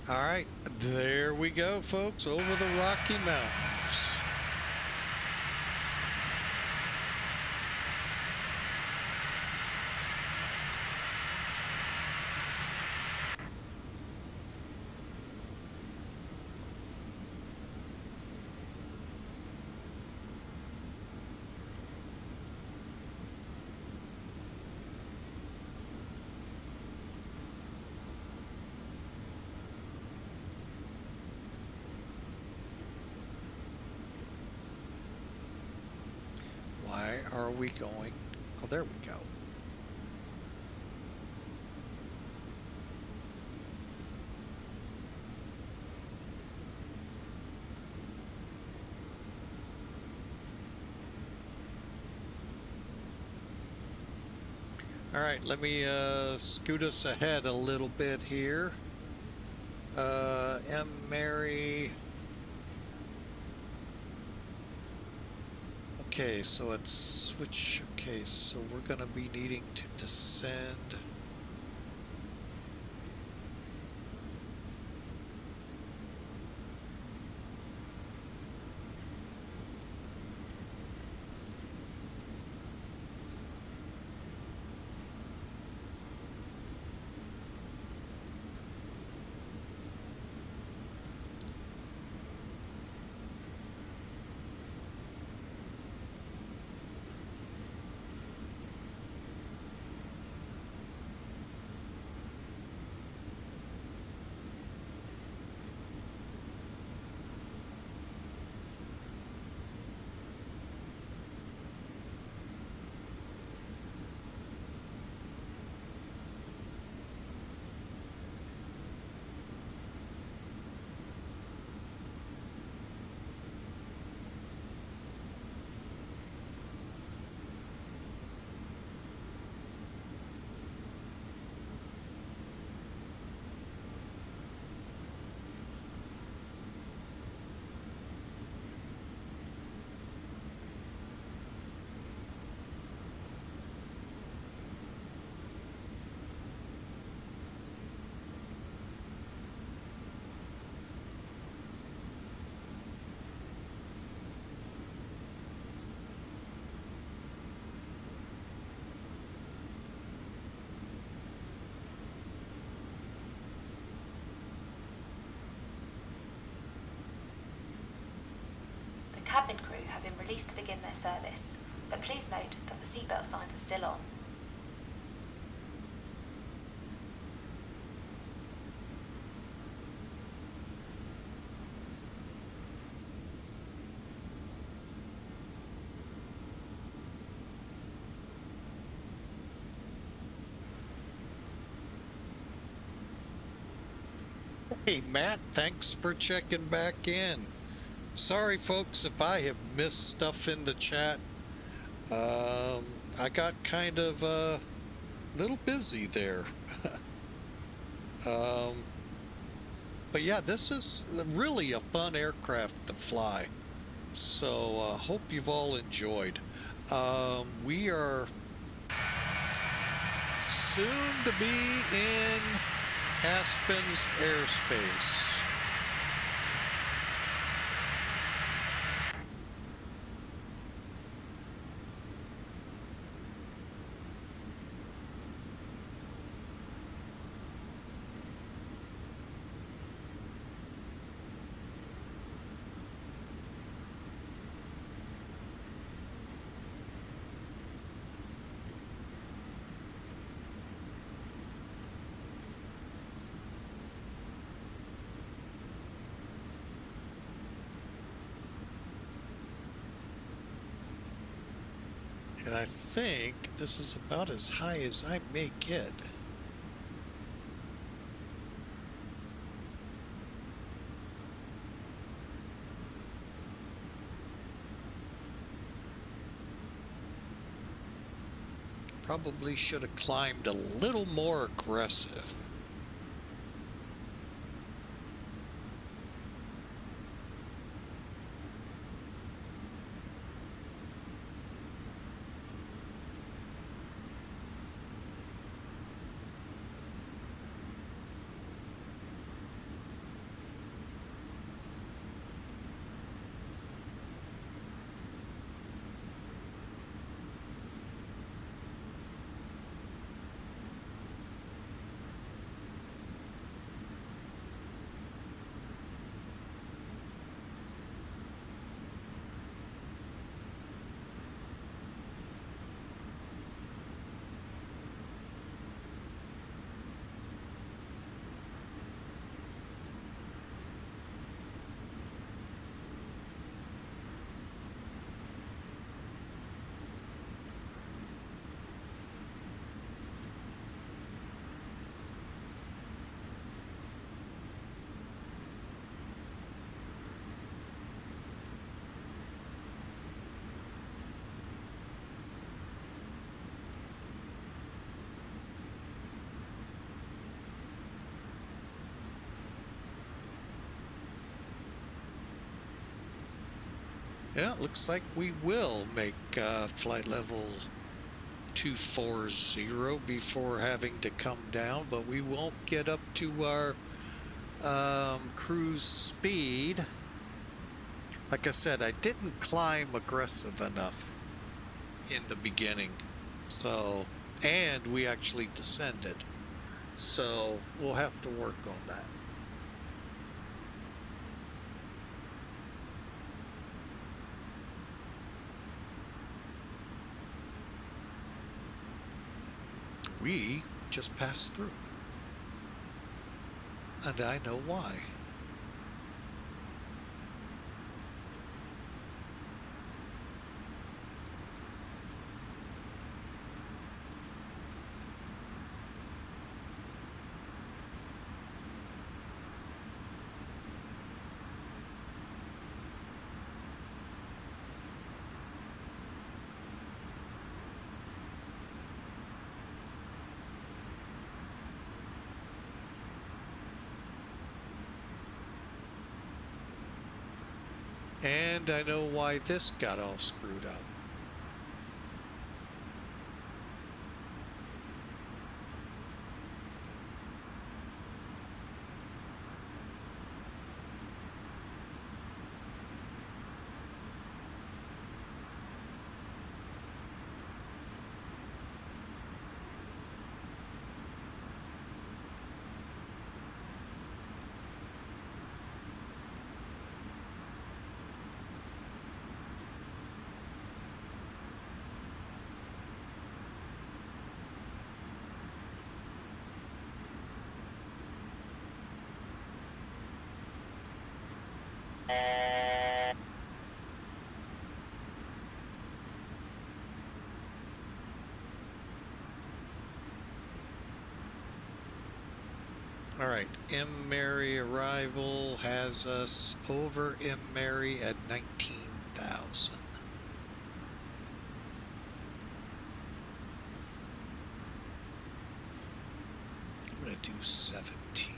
All right, there we go, folks, over the Rocky Mountains. Why are we going? Oh, there we go. All right, let me scoot us ahead a little bit here. M. Mary. Okay, so let's switch. Okay, so we're going to be needing to descend. Cabin crew have been released to begin their service, but please note that the seatbelt signs are still on. Hey, Matt, thanks for checking back in. Sorry, folks, if I have missed stuff in the chat. I got kind of a little busy there. But yeah, this is really a fun aircraft to fly. So hope you've all enjoyed. We are soon to be in Aspen's airspace. And I think this is about as high as I may get. Probably should have climbed a little more aggressive. Yeah, it looks like we will make flight level 240 before having to come down, but we won't get up to our cruise speed. Like I said, I didn't climb aggressive enough in the beginning, so, and we actually descended, so we'll have to work on that. We just passed through, and I know why. And I know why this got all screwed up. All right, M. Mary arrival has us over M. Mary at 19,000. I'm gonna do 17.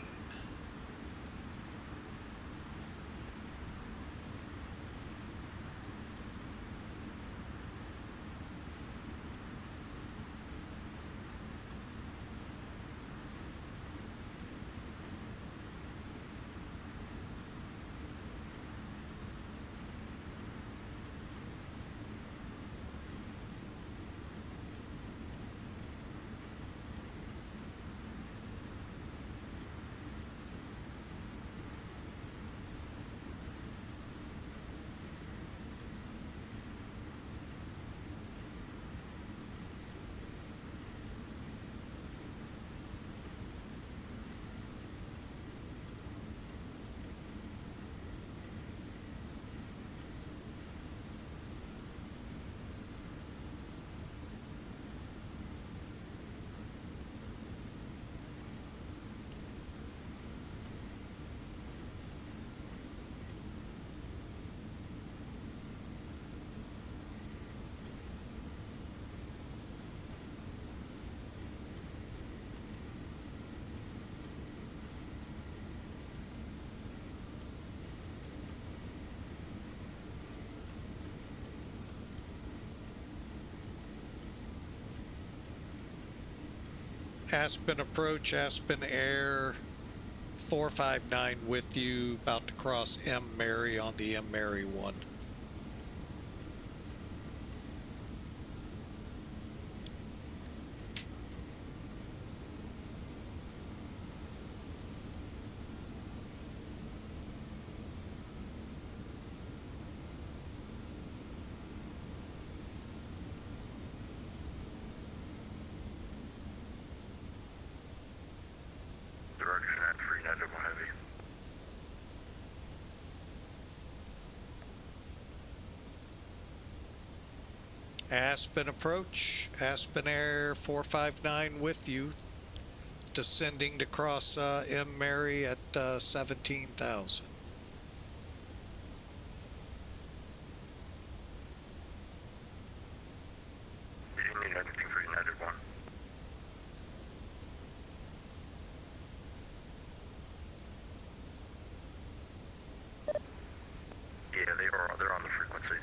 Aspen approach, Aspen Air 459 with you, about to cross M. Mary on the M. Mary 1. Direction at 390 heavy. Aspen approach, Aspen Air 459 with you, descending to cross M. Mary at 17,000. You didn't need anything for United 1. Yeah, they're on the frequency.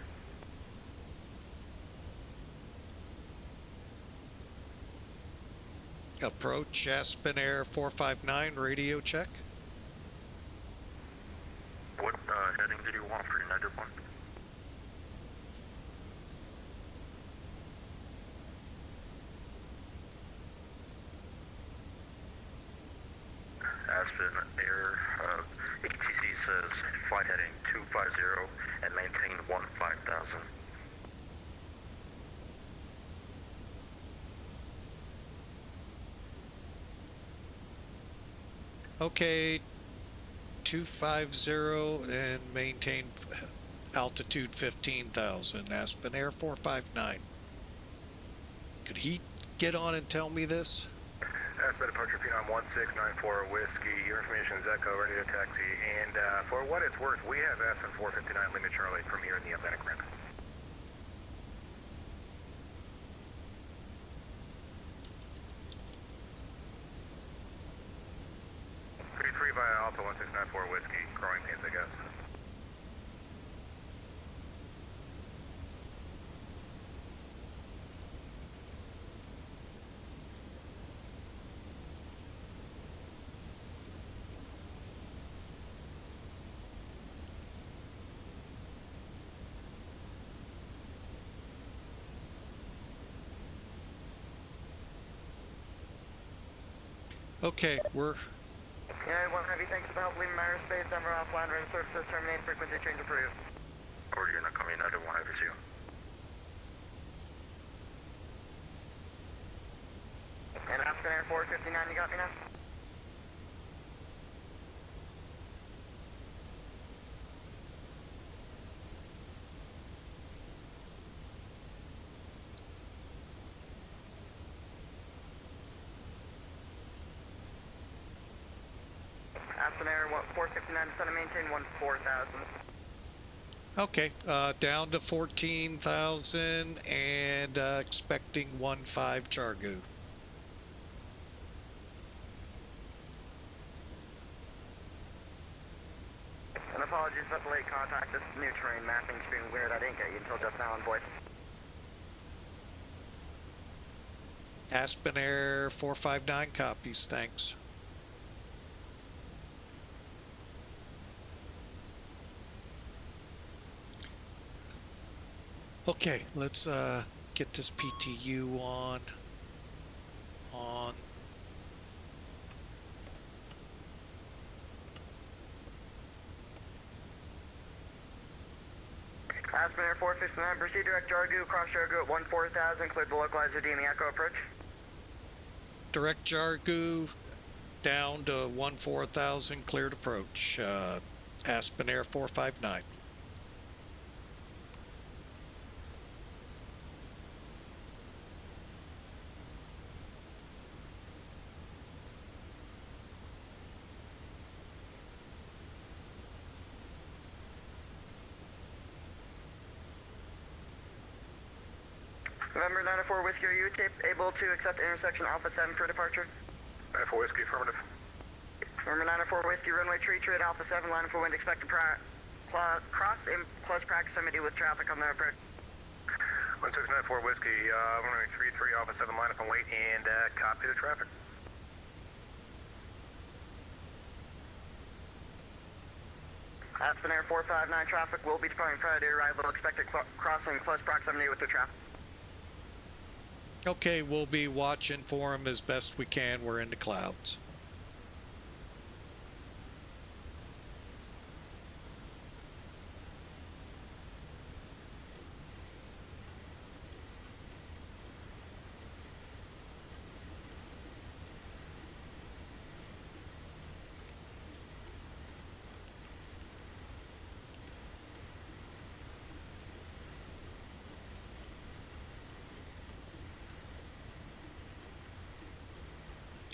Approach Aspen Air 459, radio check. What heading did you want for United 1? Aspen Air, ATC says flight heading 250 and maintain 15,000. Okay, 250 and maintain altitude 15,000, Aspen Air 459. Could he get on and tell me this? Aspen departure P91694 Whiskey. Your information is Echo, ready to taxi. And for what it's worth, we have Aspen 459 Lima Charlie from here in the Atlantic Rim. 33 via Alpha 1694 Whiskey. Growing pains, I guess. Okay, we're... United 1 Heavy, thanks for the help leaving my airspace. Denver offline, radar services terminate, frequency change approved. Or you're not coming United 1 Heavy to you. And Aspen Air 459, you got me now? Aspen Air 459, descend and maintain 14,000. Okay, down to 14,000 and expecting 15 Chargu. And apologies about the late contact. This new terrain mapping's being weird. I didn't get you until just now in voice. Aspen Air 459 copies, thanks. Okay, let's get this PTU on. Aspen Air 459, proceed direct Jargu, cross Jargu at 14,000, cleared the localizer DME Echo approach. Direct Jargu down to 14,000, cleared approach. Aspen Air 459. November 94 Whiskey, are you able to accept intersection Alpha 7 for departure? 94 Whiskey, affirmative. November 94 Whiskey, runway tree at Alpha 7, line for wind, expected cross in close proximity with traffic on the approach. 1694 Whiskey, runway 33 Alpha 7, line up and wait, and copy the traffic. Aspen Air 459 traffic will be departing Friday arrival, expected crossing close proximity with the traffic. Okay, we'll be watching for him as best we can. We're in the clouds.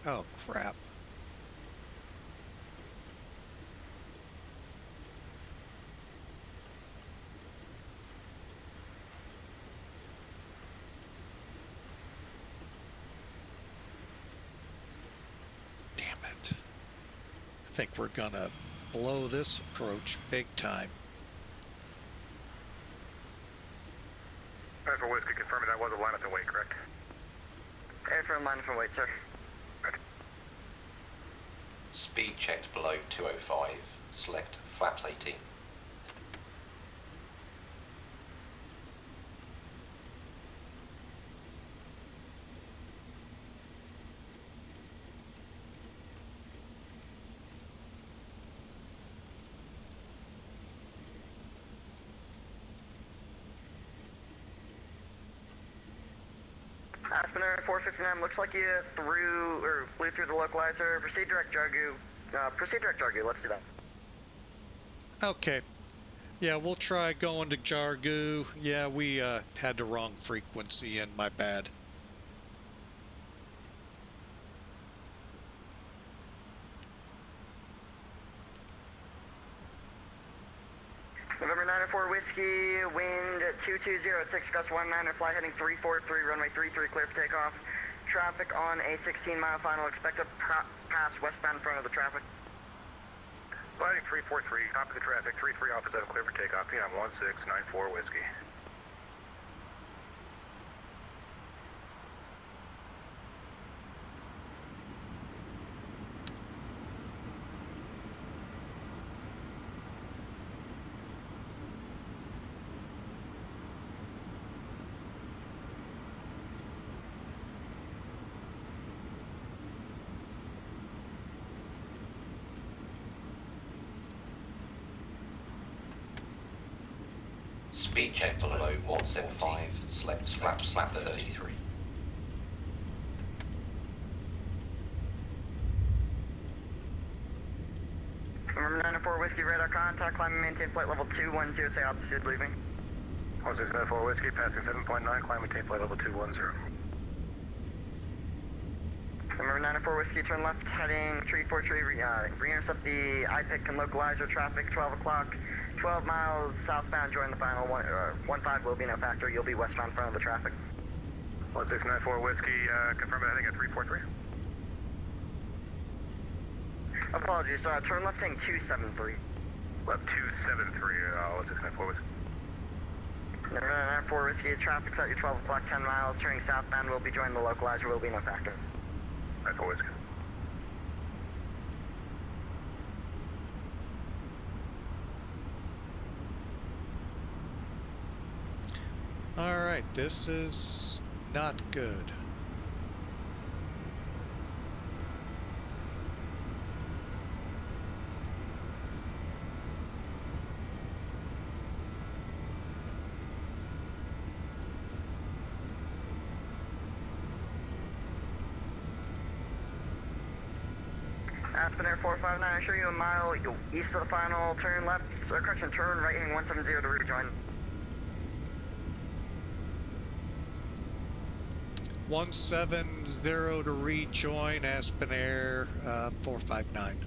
Oh, crap. Damn it. I think we're gonna blow this approach big time. 94 Whiskey, confirming that was a line up and wait, correct? Air for line for wait, sir. Speed checked below 205. Select flaps 18. Aspen 459, looks like you blew through the localizer. Proceed direct Jargu. Let's do that. Okay. Yeah, we'll try going to Jargu. Yeah, we had the wrong frequency in, my bad. November 904 Whiskey, wind 2206, gust 19, flight heading 343, runway 33, clear for takeoff. Traffic on a 16-mile final, expect to pass westbound in front of the traffic. Flighting 343, top of the traffic, 33 Alpha 7, clear for takeoff, Piedmont 1694 Whiskey. Speed check below 175. Select flaps 33. November 904 Whiskey, radar contact, climb and maintain flight level 210, say altitude leaving. 1694 Whiskey, passing 7.9, climb maintain flight level 210. November 904 Whiskey, turn left, heading tree for tree, re-intercept the Pitkin localizer, traffic 12 o'clock, 12 miles southbound, join the final, 15 will be no factor, you'll be westbound in front of the traffic. 1694 Whiskey, confirm heading at 343. Apologies, turn left heading 273. Left 273, 1694 Whiskey. November 904 Whiskey, traffic's at your 12 o'clock, 10 miles, turning southbound, will be joining the localizer, will be no factor. 94 Whiskey. All right, this is not good. Aspen Air 459, I show you a mile east of the final, turn left, correction, turn right heading 170 to rejoin. 170 to rejoin Aspen Air 459.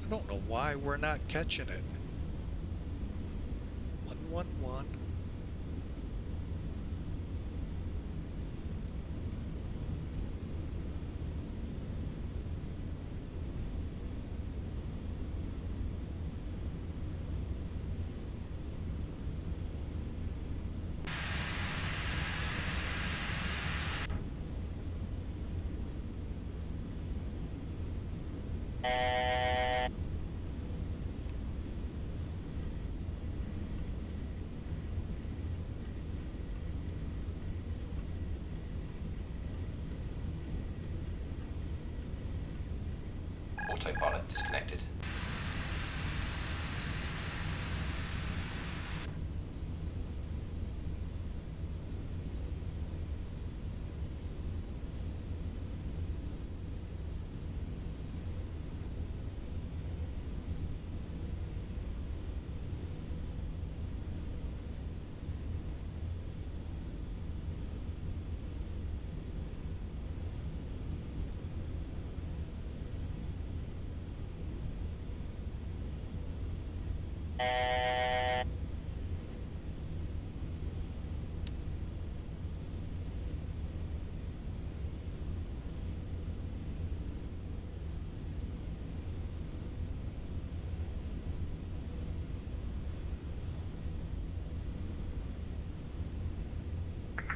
I don't know why we're not catching it. 111. Autopilot disconnected.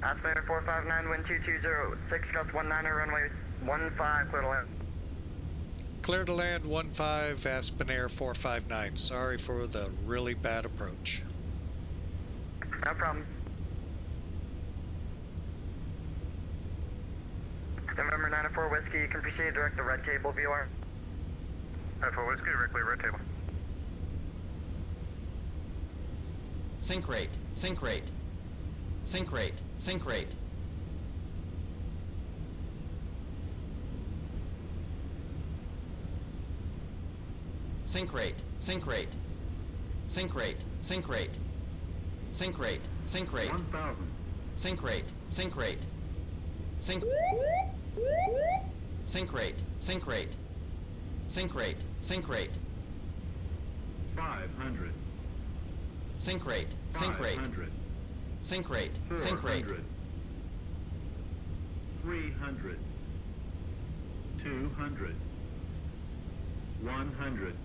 Aspen Air 459, wind 2206, gust 19er, runway 15, clear to land. Clear to land 15, Aspen Air 459. Sorry for the really bad approach. No problem. November 904 Whiskey, you can proceed direct the red table VOR. 94 Whiskey, directly red table. Sync rate, sync rate, sync rate, sync rate. Sync rate, sync rate, sync rate, sync rate, sync rate, sync rate, 1000. sync rate, sync rate, sync sync rate, sync rate, sync rate, sync rate, 500. sync rate, sync rate, 500. sync rate, sync rate, 400. 300. 200. 100.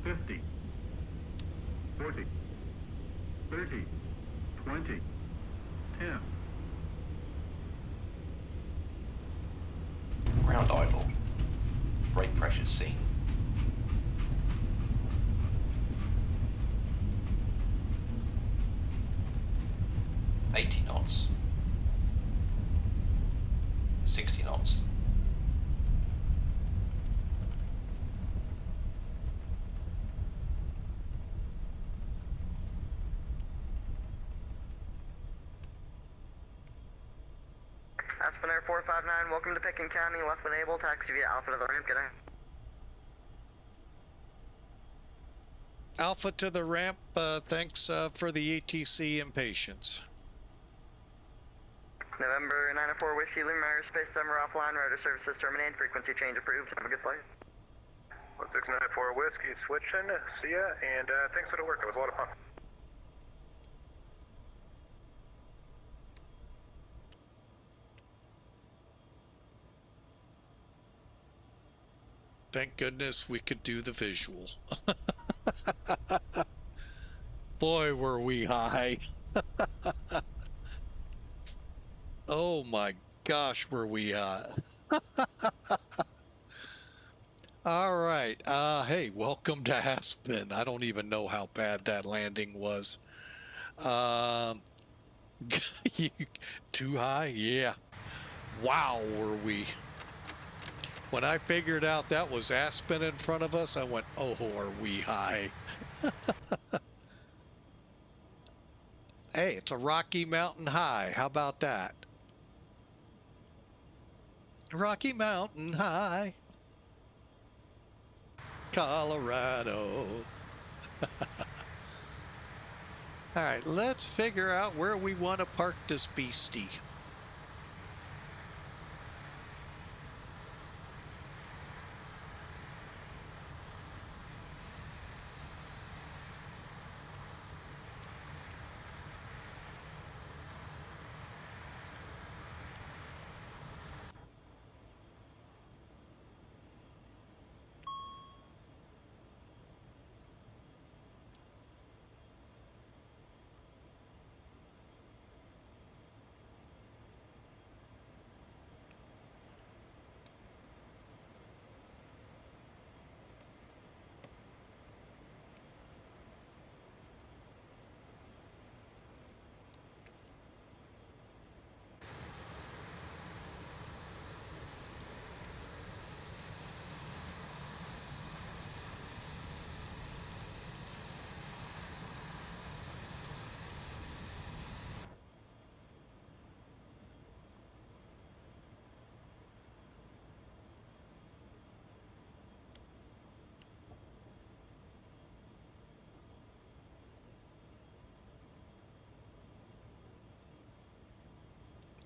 50. 40. 30. 20. 10. Ground idle. Brake pressure seen. $80 knots. 60 knots. Aspen Air 459, welcome to Pitkin County, left when able, taxi via Alpha to the ramp, good day. Alpha to the ramp, thanks for the ATC impatience. November 904 Whiskey, Lima Aerospace, summer offline, rotor services terminated, frequency change approved, have a good flight. 1694 Whiskey, switching, see ya, and thanks for the work, it was a lot of fun. Thank goodness we could do the visual. Boy, were we high. Oh my gosh, were we high. All right. Hey, welcome to Aspen. I don't even know how bad that landing was. Too high? Yeah. Wow, were we. When I figured out that was Aspen in front of us, I went, oh, are we high? Hey, it's a Rocky Mountain High. How about that? Rocky Mountain High, Colorado. All right, let's figure out where we want to park this beastie.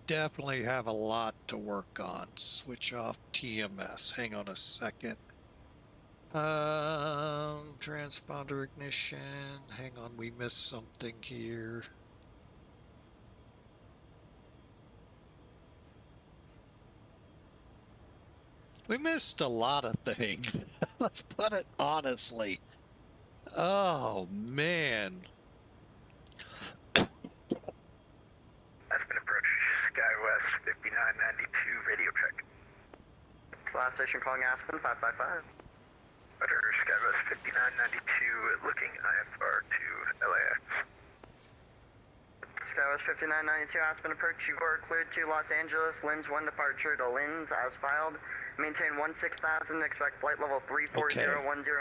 Definitely have a lot to work on. Switch off TMS. Hang on a second. Transponder ignition. Hang on, we missed something here. We missed a lot of things. Let's put it honestly. Oh, man. last station calling Aspen, 555. Roger, Skywest 5992, looking IFR to LAX. Skywest 5992, Aspen approach, you are cleared to Los Angeles, Lens 1 departure to Lens, as filed. Maintain 16,000, expect flight level 34010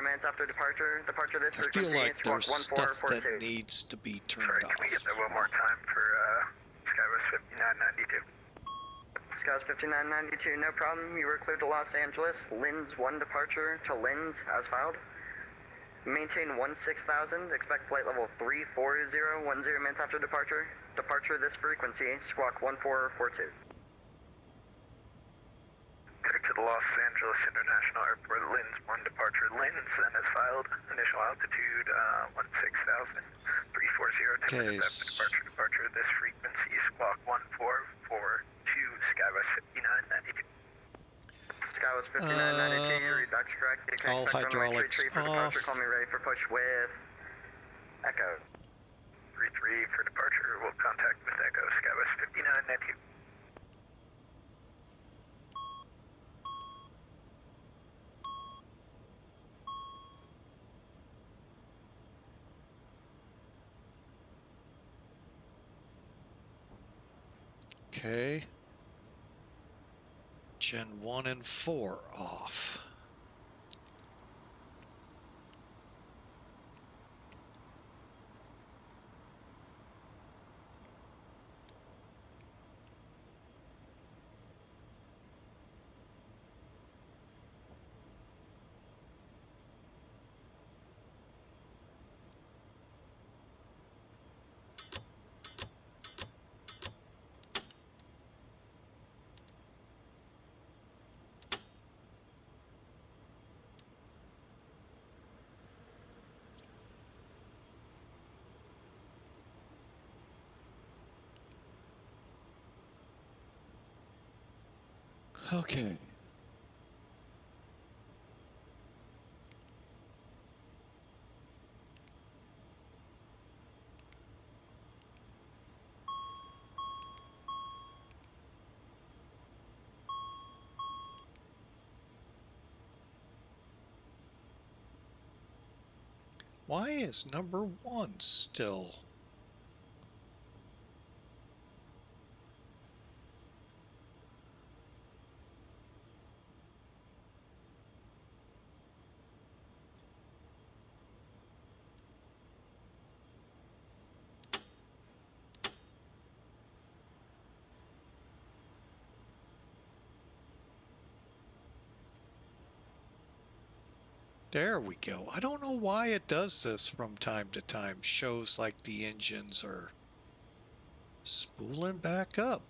minutes after departure. Departure this I feel frequency, like squawk there's stuff that 1442. needs to be Sorry, turned can we get off. that one more time for Skywest 5992? Skywest 5992, no problem. You were cleared to Los Angeles. Lens 1 departure to Lens, as filed. Maintain 16,000. Expect flight level 34010 minutes after departure. Departure this frequency, squawk 1442. Take to the Los Angeles International Airport, Lens 1 departure, Lens, and as filed. Initial altitude 16,000. 340 10 minutes after departure this frequency, squawk 1442. Skywest 5992. Skywest 5992, you read back's correct. You can all expect runway hydraulics 33 for departure. off. Call me ready for push with Echo. 33 for departure. We'll contact with Echo. Skywest 5992. Okay. Gen 1 and 4 off. Okay. Why is number 1 still? There we go. I don't know why it does this from time to time. Shows like the engines are spooling back up.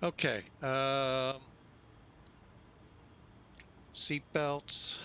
Okay. Seat belts.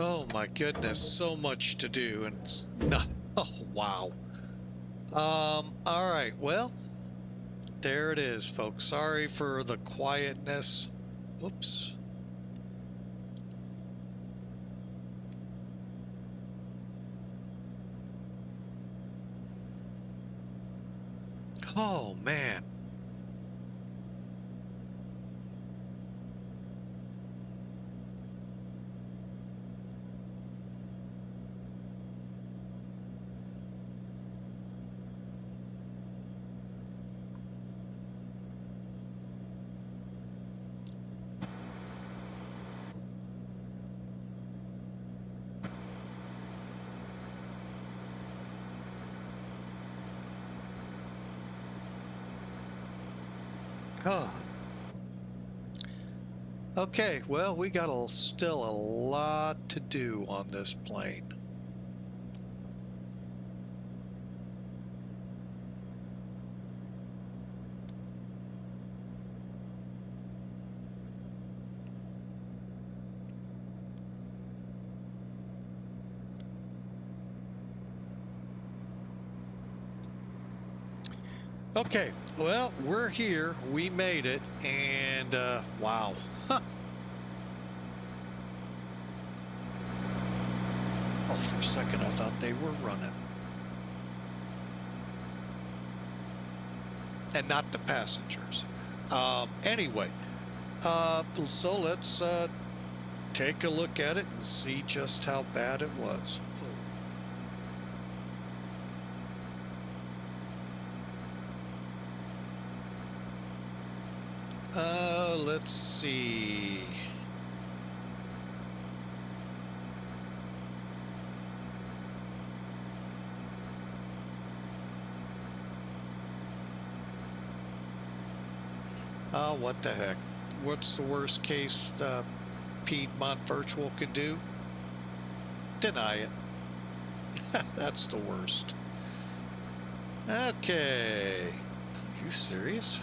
Oh my goodness, so much to do, and it's not. Oh wow. All right. Well, there it is, folks. Sorry for the quietness. Oops. Oh man. Oh. Okay, well, we got still a lot to do on this plane. Okay, well, we're here. We made it, and wow. Huh. Oh, for a second I thought they were running. And not the passengers. Anyway, so let's take a look at it and see just how bad it was. Let's see. Oh, what the heck? What's the worst case Piedmont Virtual can do? Deny it. That's the worst. Okay. Are you serious?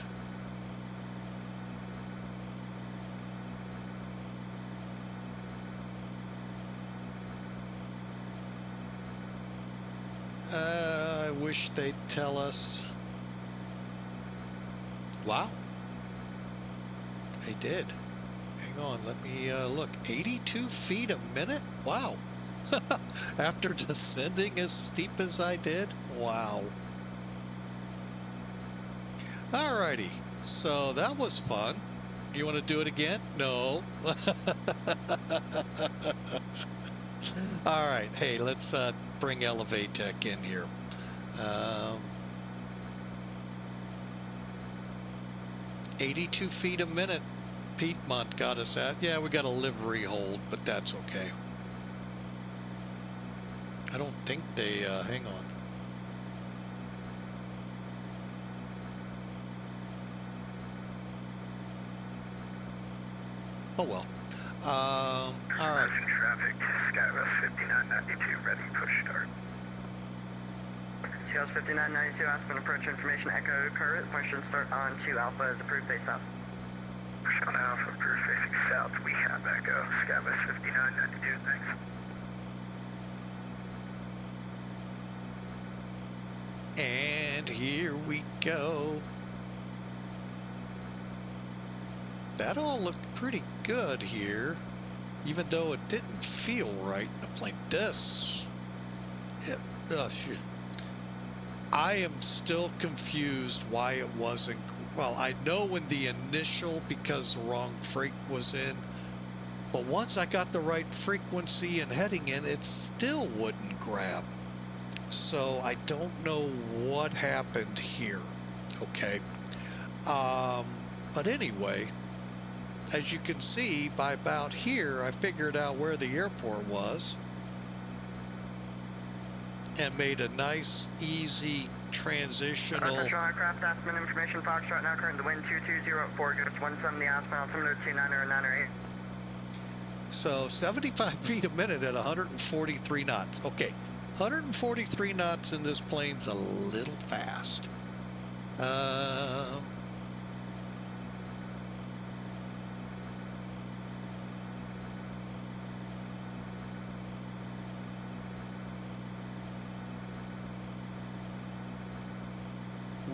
I wish they'd tell us. Wow. They did. Hang on, let me look. 82 feet a minute? Wow. After descending as steep as I did? Wow. Alrighty. So that was fun. You want to do it again? No. Alright. Hey, let's bring Elevatech in here. 82 feet a minute. Piedmont got us at. Yeah, we got a livery hold, but that's okay. I don't think they, hang on. Oh well. All right. Traffic, Skywest 5992, ready, push start. Skywest 5992, Aspen approach information, Echo current, push and start on 2 Alpha is approved face south. Push on Alpha, approved facing south, we have Echo, Skywest 5992, thanks. And here we go. That all looked pretty good here, even though it didn't feel right in a plane. Oh shit. I am still confused why it wasn't. Well, I know when the initial, because the wrong freak was in, but once I got the right frequency and heading in, it still wouldn't grab. So I don't know what happened here. Okay. But anyway, as you can see, by about here, I figured out where the airport was and made a nice, easy, transitional. Professional aircraft, Aspen information, Foxtrot now current, the wind 2204, goes 170 Aspen, altimeter 290 So 75 feet a minute at 143 knots. Okay, 143 knots in this plane's a little fast.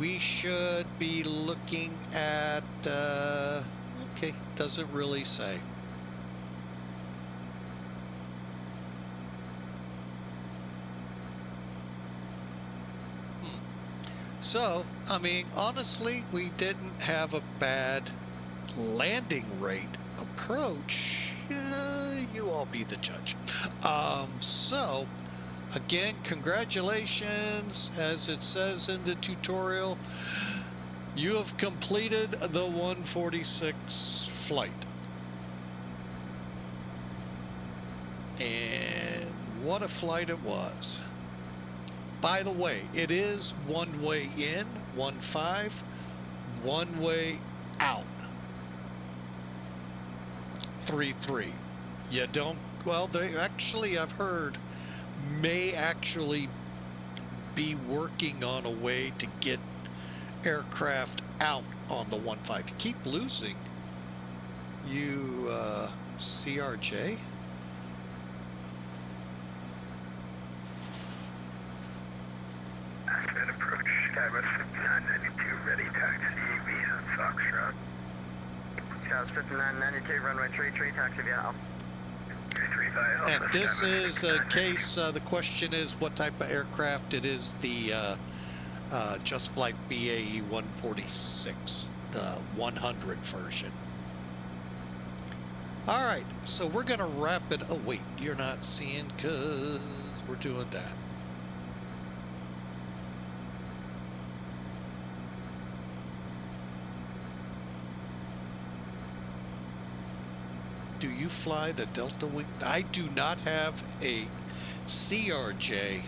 we should be looking at, okay, doesn't really say. So, I mean, honestly, we didn't have a bad landing rate approach. You all be the judge. So, again, congratulations. As it says in the tutorial, you have completed the 146 flight. And what a flight it was. By the way, it is one way in, 1-5, one way out, 3-3. You don't, well, they actually, I've heard, may actually be working on a way to get aircraft out on the 1-5. You keep losing. You, CRJ? Aspen approach, Skywest 5992, ready taxi via Foxtrot. Skywest 5992, runway 33, taxi via Alpha. 33 via Alpha. And this is a case, the question is what type of aircraft. It is the Just Flight BAe146, the 100 version. All right, so we're going to wrap it. Oh, wait, you're not seeing because we're doing that. Do you fly the Delta Wing? I do not have a CRJ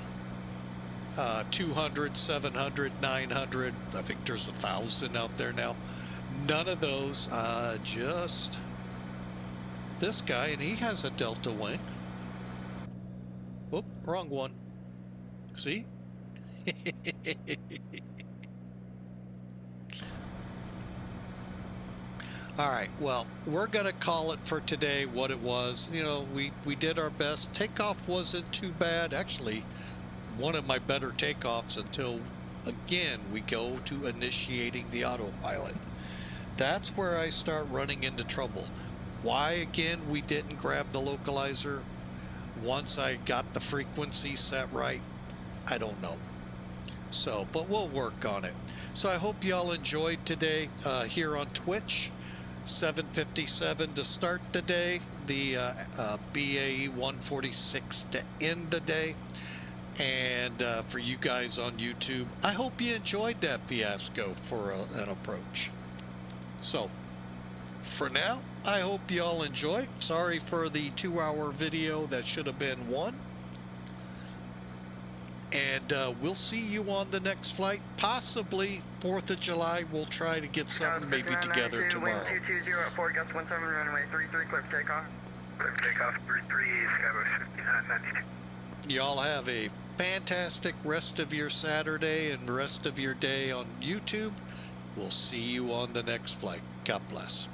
200, 700, 900. I think there's 1,000 out there now. None of those. Just this guy, and he has a Delta Wing. Whoop, wrong one. See? All right, well, we're going to call it for today what it was. You know, we did our best. Takeoff wasn't too bad. Actually, one of my better takeoffs until, again, we go to initiating the autopilot. That's where I start running into trouble. Why, again, we didn't grab the localizer once I got the frequency set right, I don't know. So, but we'll work on it. So I hope y'all enjoyed today here on Twitch. 7:57 to start the day, the BAe146 to end the day, and for you guys on YouTube, I hope you enjoyed that fiasco for an approach. So for now, I hope y'all enjoy. Sorry for the 2-hour video that should have been 1. And we'll see you on the next flight. Possibly 4th of July. We'll try to get something maybe together tomorrow. Wind 220 at 4, gust 17, runway 33, clear for takeoff. Clear for takeoff, 33, Skywest 5992. Y'all have a fantastic rest of your Saturday and rest of your day on YouTube. We'll see you on the next flight. God bless.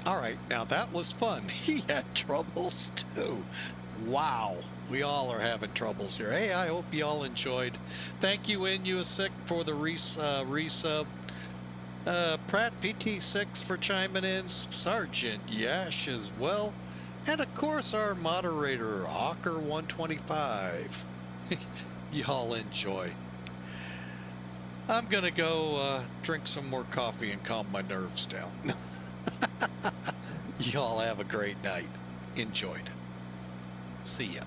All right, now that was fun. He had troubles too. Wow, we all are having troubles here. Hey, I hope you all enjoyed. Thank you, Inusik, for the resub. Pratt PT6 for chiming in. Sergeant Yash as well. And of course, our moderator, Hawker125. Y'all enjoy. I'm gonna go drink some more coffee and calm my nerves down. Y'all have a great night. Enjoyed. See ya.